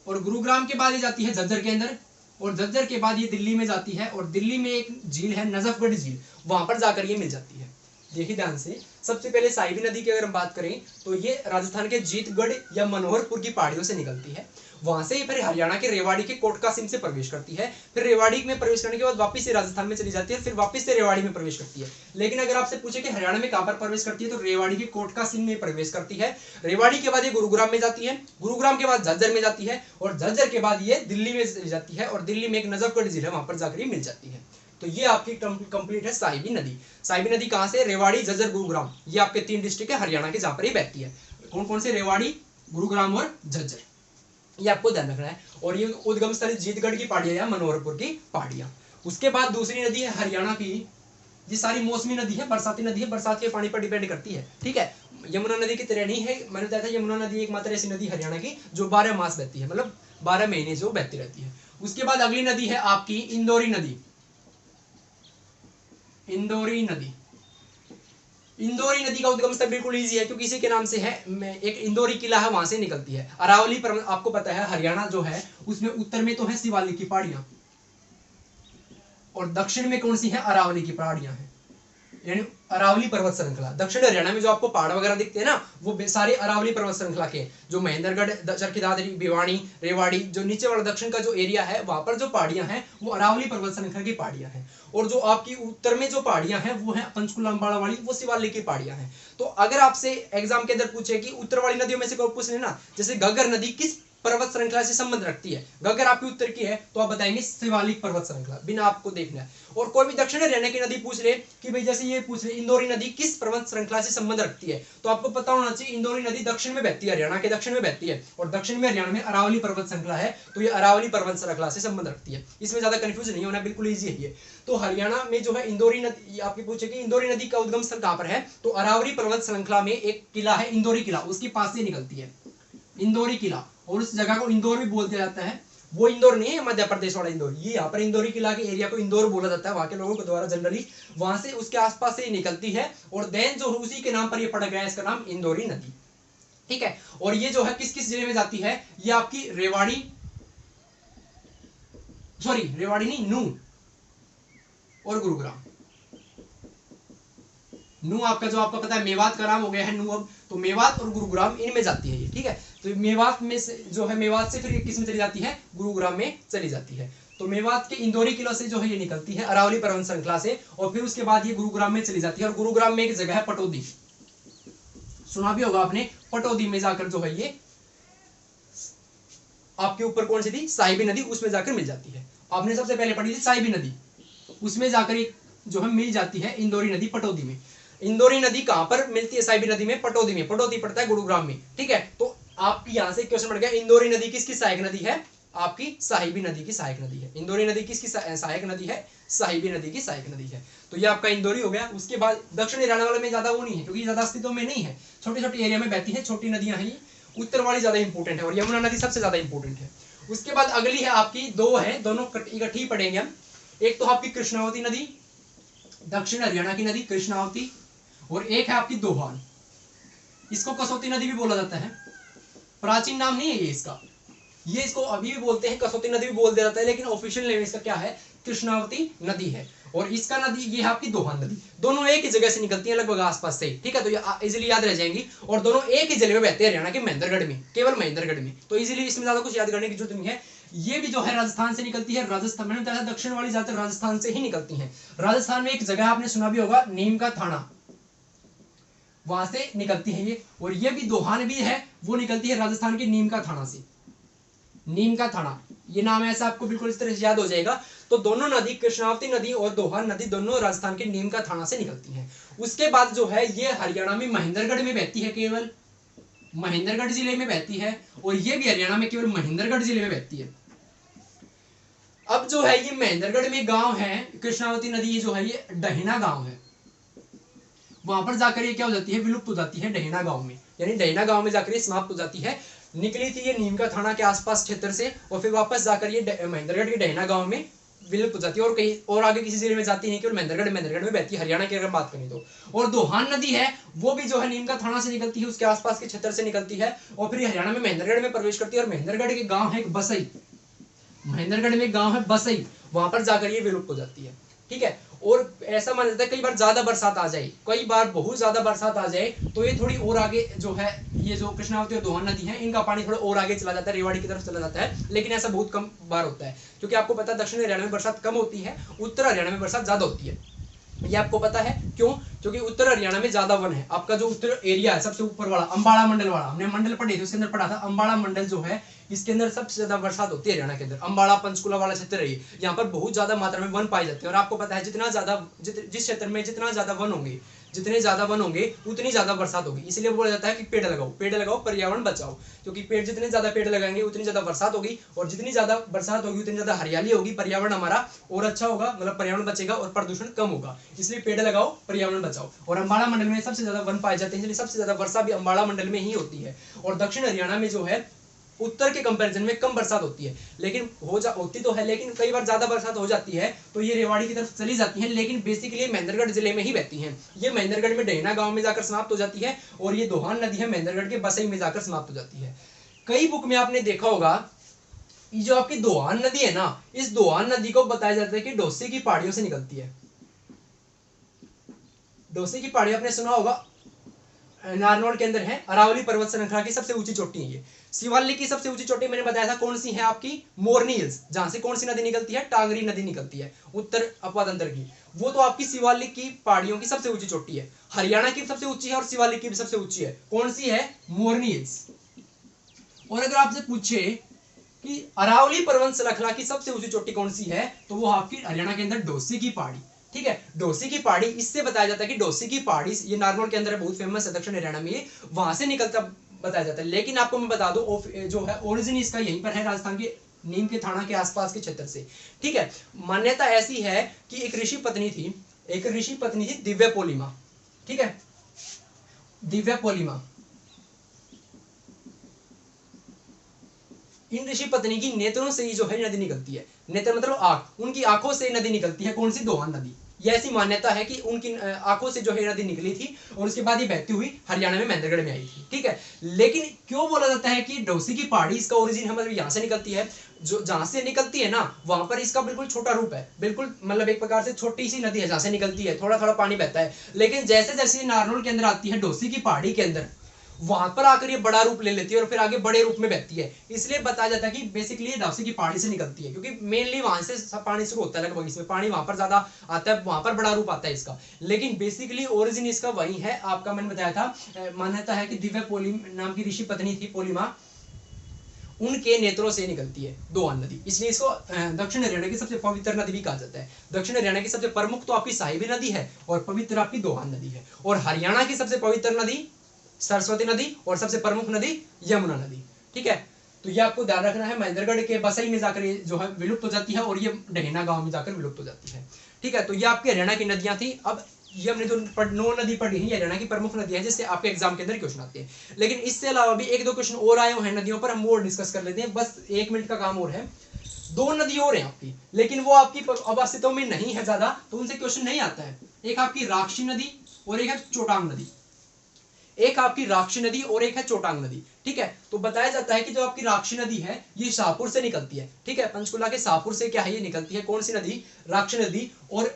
और गुरुग्राम के बाद ये जाती है झज्जर के अंदर, और झज्जर के बाद ये दिल्ली में जाती है, और दिल्ली में एक झील है नजफगढ़ झील, वहां पर जाकर ये मिल जाती है। देखिए ध्यान से, सबसे पहले साहिबी नदी की अगर हम बात करें तो ये राजस्थान के जीतगढ़ या मनोहरपुर की पहाड़ियों से निकलती है, वहां से फिर हरियाणा के रेवाड़ी के कोटका सिंह से प्रवेश करती है, फिर रेवाड़ी में प्रवेश करने के बाद वापस से राजस्थान में चली जाती है, फिर वापस से रेवाड़ी में प्रवेश करती है। लेकिन अगर आपसे पूछे कि हरियाणा में कहां पर प्रवेश करती है, तो रेवाड़ी के कोटका सिंह में प्रवेश करती है। रेवाड़ी के बाद ये गुरुग्राम में जाती है, गुरुग्राम के बाद झज्जर में जाती है, और झज्जर के बाद ये दिल्ली में चली जाती है, और दिल्ली में एक नजफगढ़ झील है, वहां पर जाकर ये मिल जाती है। तो ये आपकी कंप्लीट है साहिबी नदी। साहिबी नदी कहां से? रेवाड़ी, झज्जर, गुरुग्राम, ये आपके 3 डिस्ट्रिक्ट है हरियाणा के, जहां पर ये बहती है। कौन कौन से? रेवाड़ी, गुरुग्राम और झज्जर, ये आपको ध्यान रखना है। और ये उद्गम स्थल जीतगढ़ की पहाड़ियां या मनोहरपुर की पहाड़ियां। उसके बाद दूसरी नदी है हरियाणा की, ये सारी मौसमी नदी है, बरसाती नदी है, बरसात के पानी पर डिपेंड करती है, ठीक है। यमुना नदी की तरह नहीं है, मैंने बताया था यमुना नदी एकमात्र ऐसी नदी हरियाणा की जो 12 मास बहती है, मतलब 12 महीने जो बहती रहती है। उसके बाद अगली नदी है आपकी इंदौरी नदी। इंदौरी नदी, इंदौरी नदी का उद्गम स्थल बिल्कुल इजी है क्योंकि इसी के नाम से है, एक इंदौरी किला है, वहां से निकलती है। अरावली पर आपको पता है हरियाणा जो है उसमें उत्तर में तो है शिवालिक की पहाड़ियां, और दक्षिण में कौन सी है? अरावली की पहाड़ियां हैं। यानी अरावली पर्वत श्रृंखला। दक्षिण हरियाणा में जो आपको पहाड़ वगैरह दिखते हैं ना, वो सारे अरावली पर्वत श्रृंखला के, जो महेंद्रगढ़, चरखी दादरी, भिवानी, रेवाड़ी, जो नीचे वाला दक्षिण का जो एरिया है वहां पर जो पहाड़ियां हैं वो अरावली पर्वत श्रृंखला की पहाड़ियां हैं। और जो आपकी उत्तर में जो पहाड़ियां हैं वो है पंचकुला अम्बाड़ा वाली, वो शिवालिक की पहाड़ियां हैं। तो अगर आपसे एग्जाम के अंदर पूछे कि उत्तर वाली नदियों में से कोई पूछ लेना, जैसे घग्गर नदी किस पर्वत श्रृंखला से संबंध रखती है, घग्गर आपकी उत्तर की है तो आप बताएंगे शिवालिक पर्वत श्रृंखला, बिना आपको देखना है। और कोई भी दक्षिण हरियाणा की नदी पूछ ले कि भाई जैसे ये पूछ ले इंदौरी नदी किस पर्वत श्रृंखला से संबंध रखती है, तो आपको पता होना चाहिए इंदौरी नदी दक्षिण में बहती है, हरियाणा के दक्षिण में बहती है, और दक्षिण में हरियाणा में अरावली पर्वत श्रृंखला है, तो ये अरावली पर्वत श्रृंखला से संबंध रखती है। इसमें ज्यादा कंफ्यूज नहीं होना, बिल्कुल ईजी है ये। तो हरियाणा में जो है इंदौरी नदी, आपकी पूछे कि इंदौरी नदी का उद्गम स्थल कहां पर है, तो अरावली पर्वत श्रृंखला में एक किला है इंदौरी किला, उसके पास से निकलती है इंदौरी किला, और उस जगह को इंदौर भी बोल दिया जाता है। वो इंदौर नहीं है मध्य प्रदेश वाला इंदौर, ये यहाँ पर इंदौरी किला के एरिया को इंदौर बोला जाता है वहां के लोगों के द्वारा जनरली, वहां से उसके आसपास से ही निकलती है, और देन जो उसी के नाम पर ये पड़ गया है, इसका नाम इंदौरी नदी, ठीक है। और ये जो है किस किस जिले में जाती है, ये आपकी रेवाड़ी, सॉरी रेवाड़ी नहीं, नूह और गुरुग्राम। नूह आपका जो आपका पता है मेवात का नाम हो गया है नूह अब, तो मेवात और गुरुग्राम इनमें जाती है ये, ठीक है। तो मेवात में से जो है, मेवात से फिर ये किस में चली जाती है, गुरुग्राम में चली जाती है। तो मेवात के इंदौरी किला से जो है ये निकलती है अरावली पर्वत श्रृंखला से, और फिर उसके बाद ये गुरुग्राम में चली जाती है। और गुरुग्राम में एक जगह है पटौदी, सुना भी होगा आपने, पटौदी में जाकर जो है ये आपके ऊपर कौन सी थी, साहिबी नदी, उसमें जाकर मिल जाती है। आपने सबसे पहले पढ़ी थी साहिबी नदी, उसमें जाकर जो है मिल जाती है इंदौरी नदी पटौदी में। इंदौरी नदी कहां पर मिलती है, साहिबी नदी में, पटौदी में, पटौदी पड़ता है गुरुग्राम में, ठीक है। तो आपकी यहां से क्वेश्चन पड़ गया, इंदौरी नदी किसकी सहायक नदी है, आपकी साहिबी नदी की सहायक नदी है। इंदौरी नदी किसकी सहायक नदी है, साहिबी नदी की सहायक नदी है। तो ये आपका इंदौरी हो गया। उसके बाद दक्षिण हरियाणा वाले में ज्यादा वो नहीं है, क्योंकि ज्यादा अस्तित्व में नहीं है, छोटे छोटे एरिया में बहती है, छोटी नदियां हैं। उत्तर वाली ज्यादा इंपॉर्टेंट है, और यमुना नदी सबसे ज्यादा इंपॉर्टेंट है। उसके बाद अगली है आपकी, दो है, दोनों इकट्ठी पढ़ेंगे हम। एक तो आपकी कृष्णावती नदी, दक्षिण हरियाणा की नदी कृष्णावती, और एक है आपकी दोहान, इसको कसौती नदी भी बोला जाता है, प्राचीन नाम नहीं है ये इसका, ये इसको अभी भी बोलते हैं, कसौती नदी भी बोल दिया जाता है, लेकिन ऑफिशियल नेम इसका क्या है, कृष्णावती नदी है। और इसका नदी ये है आपकी दोहान नदी, दोनों एक ही जगह से निकलती है लगभग आसपास से, ठीक है। तो ये इजीली याद रह जाएंगी, और दोनों एक ही जिले में बहते हैं, हरियाणा के महेंद्रगढ़ में, केवल महेंद्रगढ़ में, तो इजीली इसमें ज्यादा कुछ याद करने की जरूरत नहीं है। ये भी जो है राजस्थान से निकलती है, राजस्थान मैंने बताया दक्षिण वाली ज्यादातर राजस्थान से ही निकलती है। राजस्थान में एक जगह आपने सुना भी होगा, नीम का थाना, वहां से निकलती है ये। और ये भी दोहान भी है, वो निकलती है राजस्थान के नीम का थाना से, नीम का थाना, ये नाम ऐसा आपको बिल्कुल इस तरह से याद हो जाएगा। तो दोनों नदी, कृष्णावती नदी और दोहान नदी, दोनों राजस्थान के नीम का थाना से निकलती हैं। उसके बाद जो है ये हरियाणा में महेंद्रगढ़ में बहती है, केवल महेंद्रगढ़ जिले में बहती है, और ये भी हरियाणा में केवल महेंद्रगढ़ जिले में बहती है। अब जो है ये महेंद्रगढ़ में गांव है, कृष्णावती नदी ये जो है ये डहेना गांव है, वहां पर जाकर ये क्या हो जाती है, विलुप्त हो जाती है डहेना गांव में, यानी डहेना गांव में जाकर ये समाप्त हो जाती है। निकली थी ये नीम का थाना के आसपास क्षेत्र से, और फिर वापस जाकर ये महेंद्रगढ़ के डहेना गांव में विलुप्त हो जाती है, और कहीं और आगे किसी जिले में जाती नहीं, केवल महेंद्रगढ़ में बहती है, हरियाणा की अगर बात करें तो। और दोहान नदी है, वो भी जो है नीम का थाना से निकलती है, उसके आसपास के क्षेत्र से निकलती है, और फिर हरियाणा में महेंद्रगढ़ में प्रवेश करती है। और महेंद्रगढ़ के गांव है बसई, महेंद्रगढ़ में गांव है बसई, वहां पर जाकर ये विलुप्त हो जाती है, ठीक है। और ऐसा माना जाता है कई बार ज्यादा बरसात आ जाए, कई बार बहुत ज्यादा बरसात आ जाए, तो ये थोड़ी और आगे जो है, ये जो कृष्णावती और दोहान नदी है, इनका पानी थोड़ा और आगे चला जाता है, रेवाड़ी की तरफ चला जाता है, लेकिन ऐसा बहुत कम बार होता है, क्योंकि आपको पता है दक्षिण हरियाणा में बरसात कम होती है, उत्तर हरियाणा में बरसात ज्यादा होती है। ये आपको पता है क्यों, क्योंकि उत्तर हरियाणा में ज्यादा वन है। आपका जो उत्तर एरिया है सबसे ऊपर वाला, अंबाड़ा मंडल वाला, हमने मंडल पढ़े थे, उसके अंदर पढ़ा था, अंबाड़ा मंडल जो है इसके अंदर सबसे ज्यादा बरसात होती है हरियाणा के अंदर। अंबाड़ा पंचकुला वाला क्षेत्र है, यहाँ पर बहुत ज्यादा मात्रा में वन पाए जाते हैं। और आपको पता है जितना ज्यादा जिस क्षेत्र में जितना ज्यादा वन होंगे, जितने ज्यादा वन होंगे उतनी ज्यादा बरसात होगी। इसलिए बोला जाता है कि पेड़ लगाओ पर्यावरण बचाओ, क्योंकि पेड़ जितने ज्यादा पेड़ लगाएंगे उतनी ज्यादा बरसात होगी, और जितनी ज्यादा बरसात होगी उतनी ज्यादा हरियाली होगी, पर्यावरण हमारा और अच्छा होगा, मतलब पर्यावरण बचेगा और प्रदूषण कम होगा। इसलिए पेड़ लगाओ पर्यावरण बचाओ। और अंबाड़ा मंडल में सबसे ज्यादा वन पाए जाते हैं, इसलिए सबसे ज्यादा वर्षा भी अंबाड़ा मंडल में ही होती है। और दक्षिण हरियाणा में जो है उत्तर के कंपैरिजन में कम बरसात होती है, लेकिन होती तो है, लेकिन कई बार ज्यादा बरसात हो जाती है तो ये रेवाड़ी की तरफ चली जाती है, लेकिन बेसिकली महेंद्रगढ़ जिले में ही बहती हैं। ये महेंद्रगढ़ में डहेना गांव में जाकर समाप्त हो जाती है, और ये दोहान नदी है महेंद्रगढ़ के बसई में जाकर समाप्त हो जाती है। कई बुक में आपने देखा होगा, ये जो आपकी दोहान नदी है ना, इस दोहान नदी को बताया जाता है कि डोसी की पहाड़ियों से निकलती है। डोसी की पहाड़ी आपने सुना होगा, नारनौल के अंदर है। अरावली पर्वत श्रृंखला की सबसे ऊंची चोटी है ये। शिवालिक की सबसे ऊंची चोटी मैंने बताया था कौन सी है आपकी, मोरनी हिल्स, जहां से कौन सी नदी निकलती है, टांगरी नदी निकलती है उत्तर अपातंत्र की, वो तो आपकी शिवालिक की पहाड़ियों की सबसे ऊंची चोटी है। हरियाणा की सबसे ऊंची है और शिवालिक की भी सबसे ऊंची है, कौन सी है, मोरनी हिल्स। और अगर आपसे पूछे कि अरावली पर्वत श्रृंखला की सबसे ऊंची चोटी कौन सी है, तो वो आपकी हरियाणा के अंदर डोसी की पहाड़ी, ठीक है। डोसी की पहाड़ी, इससे बताया जाता है कि डोसी की पहाड़ी ये नारनौल के अंदर है, बहुत फेमस है दक्षिण हरियाणा में, वहां से निकलता बताया जाता है। लेकिन आपको मैं बता दूं जो है ओरिजिन इसका यहीं पर है, राजस्थान के नीम के थाना के आसपास के क्षेत्र से, ठीक है। मान्यता ऐसी है कि एक ऋषि पत्नी थी दिव्य पोलिमा, ठीक है, दिव्य पोलिमा। इन ऋषि पत्नी की नेत्रों से ही जो है नदी निकलती है, नेत्र मतलब आंख, उनकी आंखों से नदी निकलती है, कौन सी, दोहान नदी। ये ऐसी मान्यता है कि उनकी आंखों से जो है नदी निकली थी और उसके बाद ये बहती हुई हरियाणा में महेंद्रगढ़ में आई थी, ठीक है। लेकिन क्यों बोला जाता है कि डोसी की पहाड़ी इसका ओरिजिन है, मतलब यहाँ से निकलती है, जो जहां से निकलती है ना वहां पर इसका बिल्कुल छोटा रूप है, बिल्कुल मतलब एक प्रकार से छोटी सी नदी है जहां से निकलती है, थोड़ा थोड़ा पानी बहता है। लेकिन जैसे जैसे नारनौल के अंदर आती है डोसी की पहाड़ी के अंदर, वहां पर आकर ये बड़ा रूप ले लेती है और फिर आगे बड़े रूप में बहती है। इसलिए बताया जाता है कि बेसिकली ये डोसी की पहाड़ी से निकलती है, क्योंकि मेनली वहां से पानी शुरू होता है, लगभग इसमें पानी वहां पर ज्यादा आता है, वहां पर बड़ा रूप आता है इसका। लेकिन बेसिकली ओरिजिन इसका वही है, आपका मैंने बताया था। मान्यता है कि दिव्य पोली नाम की ऋषि पत्नी थी पोलिमा, उनके नेत्रों से निकलती है दोहान नदी, इसलिए इसको दक्षिण हरियाणा की सबसे पवित्र नदी भी कहा जाता है। दक्षिण हरियाणा की सबसे प्रमुख तो आपकी साहिबी नदी है और पवित्र आपकी दोहान नदी है। और हरियाणा की सबसे पवित्र नदी सरस्वती नदी और सबसे प्रमुख नदी यमुना नदी, ठीक है। तो ये आपको ध्यान रखना है। महेंद्रगढ़ के बसई में जाकर ये जो है विलुप्त हो जाती है और ये डहेना गांव में जाकर विलुप्त हो जाती है, ठीक है। तो ये आपकी हरियाणा की नदियां थी। अब ये हमने जो 9 नदी पढ़ी है, हरियाणा की प्रमुख नदी है जिससे आपके एग्जाम के अंदर क्वेश्चन आते हैं। लेकिन इससे अलावा भी 1-2 क्वेश्चन और आए हुए हैं नदियों पर, हम वो डिस्कस कर लेते हैं, बस 1 मिनट का काम और है। 2 नदी और है आपकी, लेकिन वो आपकी अब अस्तित्व में नहीं है ज्यादा, तो उनसे क्वेश्चन नहीं आता है। एक आपकी राक्षी नदी और एक है चोटांग नदी, एक आपकी राक्षी नदी और एक है चोटांग नदी, ठीक है। तो बताया जाता है कि जो आपकी राक्षी नदी है ये शाहपुर से निकलती है, ठीक है। पंचकुला के शाहपुर से क्या है ये निकलती है, कौन सी नदी, राक्षी नदी, और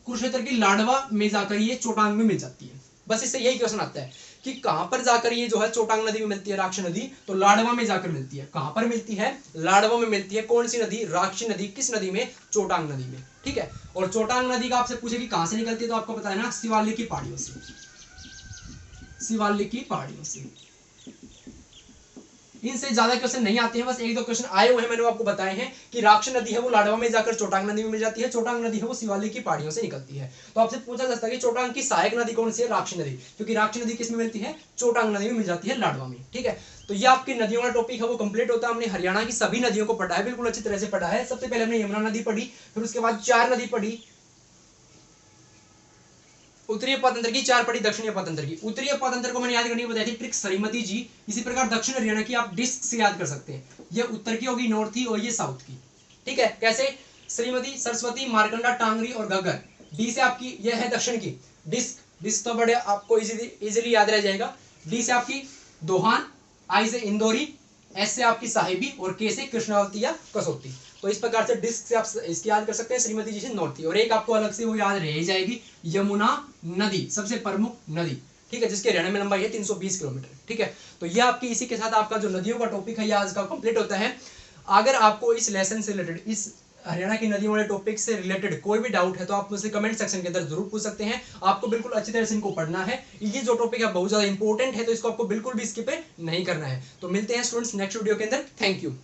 कुरुक्षेत्र की लाडवा में जाकर ये चोटांग में मिल जाती है। बस इससे यही क्वेश्चन आता है कि कहां पर जाकर ये जो है चोटांग नदी में मिलती है राक्षी नदी, तो लाडवा में जाकर मिलती है। कहां पर मिलती है, लाडवा में मिलती है। कौन सी नदी, राक्षी नदी, किस नदी में, चोटांग नदी में, ठीक है। और चोटांग नदी का आपसे पूछे कि कहां से निकलती है, तो आपको पता है ना, शिवालिक की पहाड़ियों से, शिवालिक की पहाड़ियों से। इनसे ज्यादा क्वेश्चन नहीं आते हैं, बस 1-2 क्वेश्चन आए हुए हैं, मैंने आपको बताए हैं कि राक्षी नदी है वो लाडवा में जाकर चोटांग नदी में मिल जाती है, चोटांग नदी है वो शिवालिक की पहाड़ियों से निकलती है। तो आपसे पूछा जा सकता है कि चोटांग की सहायक नदी कौन सी है, राक्षी नदी, क्योंकि राक्षी नदी किस में मिलती है, चोटांग नदी में मिल जाती है, लाडवा में, ठीक है। तो ये आपकी नदियों का टॉपिक है वो कंप्लीट होता है। हमने हरियाणा की सभी नदियों को पढ़ा है, बिल्कुल अच्छी तरह से पढ़ा है। सबसे पहले हमने यमुना नदी पढ़ी, फिर उसके बाद 4 नदी पढ़ी, उत्तरी अपातंत्र की 4 पढ़ी, दक्षिणी अपातंत्र की। उत्तरी अपातंत्र को मैंने याद करने की बताई थी ट्रिक श्रीमती जी। इसी प्रकार दक्षिण हरियाणा की आप डिस्क से याद कर सकते हैं, ये उत्तर की होगी, नॉर्थ की, और ये साउथ की, ठीक है। कैसे, श्रीमती, सरस्वती, मारकंडा, टांगरी और घग्गर। डी से आपकी ये है दक्षिण की डिस्क, डिस्क तो बड़े आपको इजीली याद रह जाएगा। डी से आपकी दोहान, आई से इंदौरी, एस से आपकी साहिबी और के से कृष्णावती या कसौती। तो इस प्रकार से डिस्क से आप इसकी याद कर सकते हैं, श्रीमती जी से नॉर्थ की। और एक आपको अलग से वो याद रह ही जाएगी, यमुना नदी, सबसे प्रमुख नदी, ठीक है, जिसके हरियाणा में लंबाई है 320 किलोमीटर, ठीक है। तो ये आपकी इसी के साथ आपका जो नदियों का टॉपिक है ये आज का कंप्लीट होता है। अगर आपको इस लेसन से रिलेटेड, इस हरियाणा की नदियों वाले टॉपिक से रिलेटेड कोई भी डाउट है तो आप मुझसे कमेंट सेक्शन के अंदर जरूर पूछ सकते हैं। आपको बिल्कुल अच्छी तरह से इनको पढ़ना है, ये जो टॉपिक है बहुत ज्यादा इंपॉर्टेंट है, तो इसको आपको बिल्कुल भी स्किप नहीं करना है। तो मिलते हैं स्टूडेंट्स नेक्स्ट वीडियो के अंदर। Thank you.